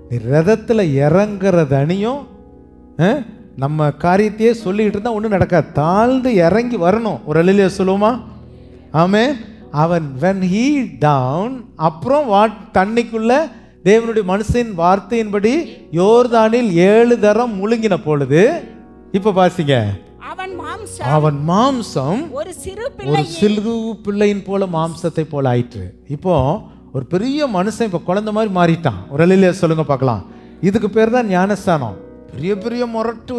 நீ ரதத்தில் இறங்குறது அணியும் நம்ம காரியத்தையே சொல்லிக்கிட்டு இருந்தால் ஒன்றும் நடக்காது. தாழ்ந்து இறங்கி வரணும். ஒரு அல்லேலூயா சொல்லுவோமா? ஆமென். அவன் when he down, அப்புறம் தண்ணிக்குள்ள தேவனுடைய மனுஷன் வார்த்தையின்படி யோர்தானில் 7 தரம் முழுங்கின பொழுது, இப்ப பாசிங்க, அவன் மாம்சம் ஒரு சிறு பிள்ளையின் போல மாம்சத்தை போல ஆயிற்று. இப்போ ஒரு பெரிய மனுஷன் இப்ப குழந்தை மாதிரி மாறிட்டான். ஒரு அல்லேலூயா சொல்லுங்க பார்க்கலாம். இதுக்கு பேர் தான் ஞானஸ்தானம். பெரிய பெரிய முரட்டு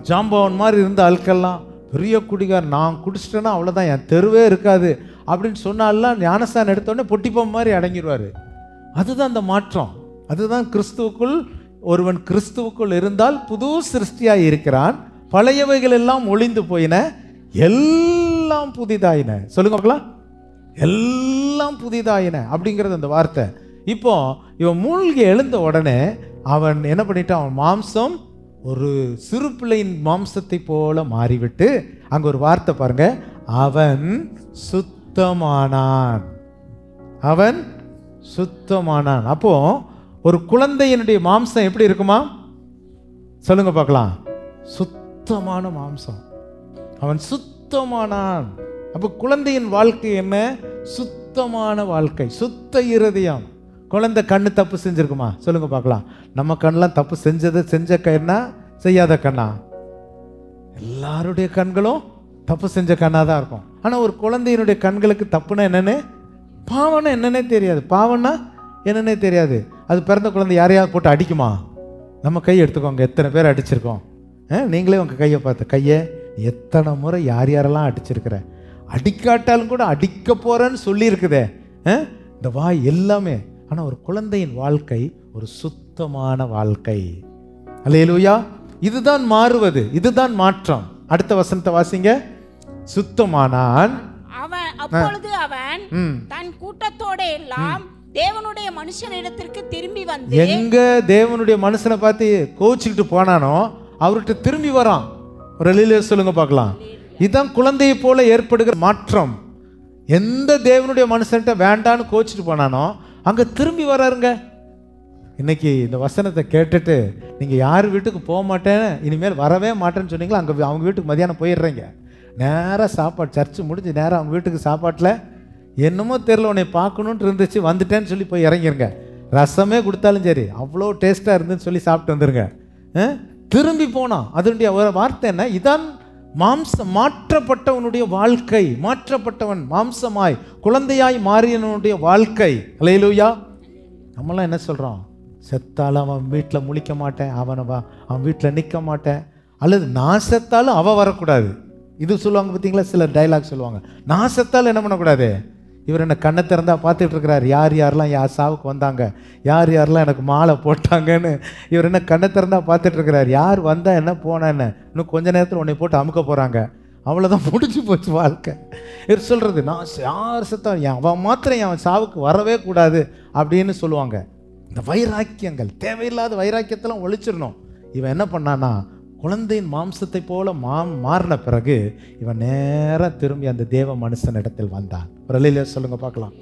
ஜாம்பவன் மாதிரி இருந்த ஆட்கள்லாம் பெரிய குடிகார், நான் குடிச்சிட்டேன்னா அவ்வளோதான், என் தெருவே இருக்காது அப்படின்னு சொன்னாலாம் ஞானஸ்தானம் எடுத்தோடனே பொட்டிப்பம் மாதிரி அடங்கிடுவார். அதுதான் அந்த மாற்றம். அதுதான் கிறிஸ்துவுக்குள், ஒருவன் கிறிஸ்துவுக்குள் இருந்தால் புது சிருஷ்டியாய் இருக்கிறான், பழையவைகள் எல்லாம் ஒளிந்து போயின, எல்லாம் புதிதாயின. சொல்லுங்க பார்க்கலாம், எல்லாம் புதிதாயின அப்படிங்கிறது அந்த வார்த்தை. இப்போ இவன் மூழ்கி எழுந்த உடனே அவன் என்ன பண்ணிட்டான்? அவன் மாம்சம் ஒரு சிறு பிள்ளையின் மாம்சத்தை போல மாறிவிட்டு, அங்க ஒரு வார்த்தை பாருங்க, அவன் சுத்தமானான். அவன் சுத்தமானான். அப்போ ஒரு குழந்தையினுடைய மாம்சம் எப்படி இருக்குமா? சொல்லுங்க பார்க்கலாம். சுத்தமான மாம்சம். அவன் சுத்தமானான். அப்போ குழந்தையின் வாழ்க்கை என்ன? சுத்தமான வாழ்க்கை, சுத்த இருதயம். குழந்தை கண்ணு தப்பு செஞ்சிருக்குமா? சொல்லுங்க பார்க்கலாம். நம்ம கண்ணெலாம் தப்பு செஞ்ச கண்ணா செய்யாத கண்ணா? எல்லாருடைய கண்களும் தப்பு செஞ்ச கண்ணாக தான் இருக்கும். ஆனால் ஒரு குழந்தையினுடைய கண்களுக்கு தப்புனா என்னன்னு, பாவம்னா என்னன்னே தெரியாது. பாவம்னா என்னன்னே தெரியாது. அது பிறந்த குழந்தை யாரையாவது போட்டு அடிக்குமா? நம்ம கை எடுத்துக்கோங்க, எத்தனை பேர் அடிச்சிருக்கோம். நீங்களே உங்கள் கையை பார்த்து, கையை எத்தனை முறை யாரெல்லாம் அடிச்சிருக்கிற? அடிக்காட்டாலும் கூட அடிக்க போறேன்னு சொல்லியிருக்குதே இந்த வாய் எல்லாமே. ஆனால் ஒரு குழந்தையின் வாழ்க்கை ஒரு சுத்தமான வாழ்க்கை. அல்லேலூயா. இதுதான் மாறுவது, இதுதான் மாற்றம். அடுத்த வசனத்தை வாசிங்க. சுத்தமானான். அப்பொழுது அவன் தன் கூட்டத்தோட எல்லாம் தேவனுடைய மனுஷனிடத்திற்கு திரும்பி வந்து, எங்க தேவனுடைய மனுஷனை பார்த்து கோச்சிக்கிட்டு போனானோ அவர்கிட்ட திரும்பி வரான். ஒரு அல்லேலூயா சொல்லுங்க பார்க்கலாம். இதுதான் குழந்தையை போல ஏற்படுகிற மாற்றம். எந்த தேவனுடைய மனுஷன்கிட்ட வேண்டான்னு கோச்சிட்டு போனானோ அங்க திரும்பி வராருங்க. இன்னைக்கு இந்த வசனத்தை கேட்டுட்டு நீங்க யார் வீட்டுக்கு போக மாட்டேன்னு, இனிமேல் வரவே மாட்டேன்னு சொன்னீங்களா, அங்க அவங்க வீட்டுக்கு மதியானம் போயிடுறீங்க. நேராக சாப்பாடு, சர்ச்சு முடிஞ்சு நேராக அவங்க வீட்டுக்கு சாப்பாட்டில் என்னமோ தெரியல, உன்னை பார்க்கணுன்ட்டு இருந்துச்சு, வந்துட்டேன்னு சொல்லி போய் இறங்கிருங்க. ரசமே கொடுத்தாலும் சரி, அவ்வளோ டேஸ்ட்டாக இருந்துன்னு சொல்லி சாப்பிட்டு வந்துருங்க. திரும்பி போனான். அதனுடைய ஒரு வார்த்தை என்ன? இதான் மாற்றப்பட்டவனுடைய வாழ்க்கை. மாற்றப்பட்டவன் மாம்சமாய் குழந்தையாய் மாறியவனுடைய வாழ்க்கை. அல்லேலூயா. நம்மளாம் என்ன சொல்கிறோம்? செத்தாலும் அவன் வீட்டில் முழிக்க மாட்டேன், அவன் வீட்டில் நிற்க மாட்டேன், அல்லது நான் செத்தாலும் அவன் வரக்கூடாது. இது சொல்லுவாங்க பார்த்தீங்களா, சில டைலாக் சொல்லுவாங்க. நான் செத்தாலும் என்ன பண்ணக்கூடாது? இவர் என்ன கண்ணை திறந்தா பார்த்துட்டு இருக்கிறார், யார் யாரெல்லாம் யார் சாவுக்கு வந்தாங்க, யார் யாரெல்லாம் எனக்கு மாலை போட்டாங்கன்னு இவர் என்ன கண்ணை திறந்தா பார்த்துட்டு இருக்கிறார். யார் வந்தா என்ன போனா என்ன, இன்னும் கொஞ்ச நேரத்தில் உன்னை போட்டு அமுக்க போகிறாங்க, அவ்வளோதான், முடிஞ்சு போச்சு வாழ்க்கை. இவர் சொல்கிறது, நான் யார் செத்தா அவன் மாத்திரம் அவன் சாவுக்கு வரவே கூடாது அப்படின்னு சொல்லுவாங்க. இந்த வைராக்கியங்கள், தேவையில்லாத வைராக்கியத்தெல்லாம் ஒழிச்சிடணும். இவன் என்ன பண்ணானா, குழந்தையின் மாம்சத்தை போல மாறின பிறகு இவன் நேராக திரும்பி அந்த தேவ மனுஷன் இடத்தில் வந்தான். ஒரு அல்லேலூயா சொல்லுங்க பார்க்கலாம்.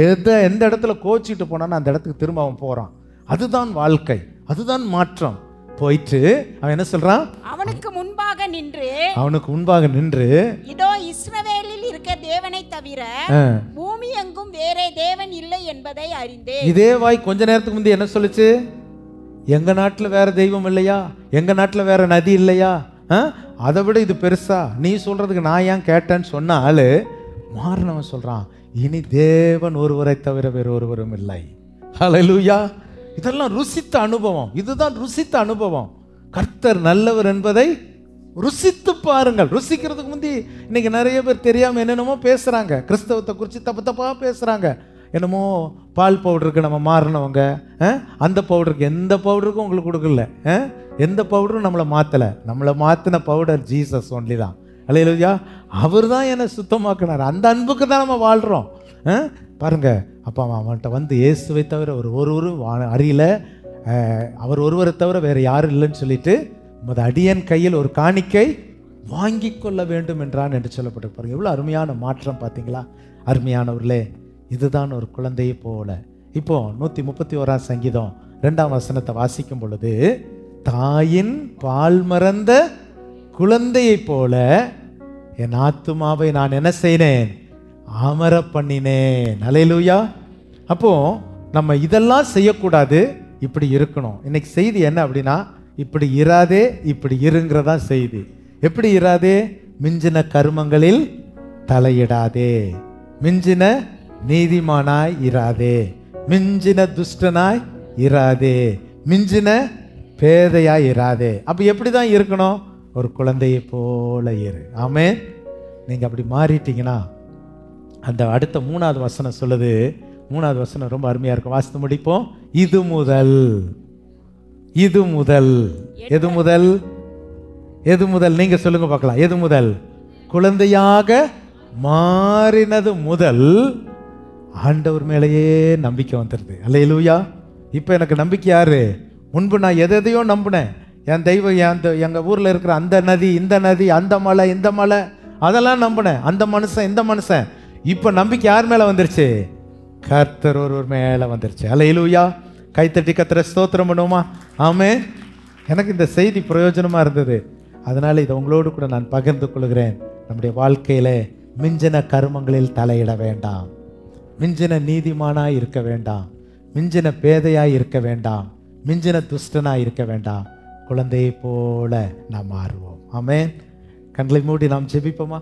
எந்த இடத்துல கோச்சிட்டு போனான்னு அந்த இடத்துக்கு திரும்ப அவன் போறான். அதுதான் வாழ்க்கை, அதுதான் மாற்றம். போயிட்டு அவன் என்ன சொல்றான்? அவனுக்கு முன்பாக நின்று இதோ இஸ்ரவேலில் இருக்க தேவனை தவிர பூமி எங்கும் வேறே தேவன் இல்லை என்பதை அறிந்தேன். இதே வாய் கொஞ்ச நேரத்துக்கு முந்தைய என்ன சொல்லுச்சு? எங்க நாட்டில் வேற தெய்வம் இல்லையா, எங்க நாட்டில் வேற நதி இல்லையா, அதை விட இது பெருசா, நீ சொல்றதுக்கு நான் ஏன் கேட்டேன்னு சொன்ன ஆளு மாறினவன் சொல்றான், இனி தேவன் ஒருவரை தவிர வேறு ஒருவரும் இல்லை. ஹல்லேலூயா. இதெல்லாம் ருசித்த அனுபவம். இதுதான் ருசித்த அனுபவம். கர்த்தர் நல்லவர் என்பதை ருசித்து பாருங்கள். ருசிக்கிறதுக்கு முந்தி இன்னைக்கு நிறைய பேர் தெரியாம என்னென்னமோ பேசுறாங்க, கிறிஸ்தவத்தை குறித்து தப்பா பேசுறாங்க. என்னமோ பால் பவுடருக்கு நம்ம மாறினவங்க, அந்த பவுடருக்கு, எந்த பவுடருக்கும் உங்களுக்கு கொடுக்கல, எந்த பவுடரும் நம்மளை மாற்றலை. நம்மளை மாற்றின பவுடர் ஜீசஸ் ஒன்லி தான். அல்லேலூயா. அவர் தான் என்னை சுத்தமாக்கினார். அந்த அன்புக்கு தான் நம்ம வாழ்கிறோம். பாருங்க, அப்போ அவன்கிட்ட வந்து இயேசுவை தவிர ஒருவரும் அறியல, அவர் ஒருவரை தவிர வேறு யாரும் இல்லைன்னு சொல்லிட்டு உமது அடியன் கையில் ஒரு காணிக்கை வாங்கி கொள்ள வேண்டும் என்றான் என்று சொல்லப்பட்டிருப்பாரு. எவ்வளோ அருமையான மாற்றம் பார்த்தீங்களா அருமையானவர்களே. இதுதான் ஒரு குழந்தையை போல. இப்போ 131 சங்கீதம் 2ஆம் வசனத்தை வாசிக்கும் பொழுது, தாயின் பால் மறந்த குழந்தையை போல என் ஆத்துமாவை நான் என்ன செய்தேன், அமர பண்ணினேன். அல்லேலூயா. அப்போ நம்ம இதெல்லாம் செய்யக்கூடாது, இப்படி இருக்கணும். இன்னைக்கு செய்தி என்ன அப்படின்னா, இப்படி இராதே இப்படி இருங்கிறதா செய்தி. எப்படி இராதே? மிஞ்சின கருமங்களில் தலையிடாதே, மிஞ்சின நீதிமானாய் இராதே, மிஞ்சின துஷ்டனாய் இராதே, மிஞ்சின பேதையாய் இராதே. அப்ப எப்படிதான் இருக்கணும்? ஒரு குழந்தையை போல இரு. ஆமென். நீங்க அப்படி மாறிட்டீங்கன்னா, அந்த அடுத்த 3வது வசனம் சொல்லுது. 3வது வசனம் ரொம்ப அருமையா இருக்கும், வாசித்து முடிப்போம். இது முதல், இது முதல், எது முதல், எது முதல் நீங்க சொல்லுங்க பார்க்கலாம். எது முதல்? குழந்தையாக மாறினது முதல் ஆண்டவர் மேலேயே நம்பிக்கை வந்துடுது. அல்லேலூயா. இப்போ எனக்கு நம்பிக்கை யாரு? முன்பு நான் எதையோ நம்பினேன். என் தெய்வம், எங்கள் ஊரில் இருக்கிற அந்த நதி, இந்த நதி, அந்த மலை, இந்த மலை, அதெல்லாம் நம்பினேன். அந்த மனுஷன், இந்த மனுஷன். இப்போ நம்பிக்கை யார் மேலே வந்துருச்சு? கர்த்தர் ஒருவர் மேலே வந்துருச்சு. அல்லேலூயா. கைத்தட்டி கர்த்தரை ஸ்தோத்திரம் பண்ணுவோமா? ஆமென். எனக்கு இந்த செய்தி பிரயோஜனமாக இருந்தது, அதனால் இதை உங்களோடு கூட நான் பகிர்ந்து கொள்கிறேன். நம்முடைய வாழ்க்கையில் மிஞ்சின கருமங்களில் தலையிட வேண்டாம், மிஞ்சின நீதிமானாய் இருக்க வேண்டாம், மிஞ்சின பேதையாய் இருக்க வேண்டாம், மிஞ்சின துஷ்டனாய் இருக்க வேண்டாம். குழந்தையை போல நாம் மாறுவோம். ஆமென். கண்களை மூடி நாம் ஜெபிப்போமா?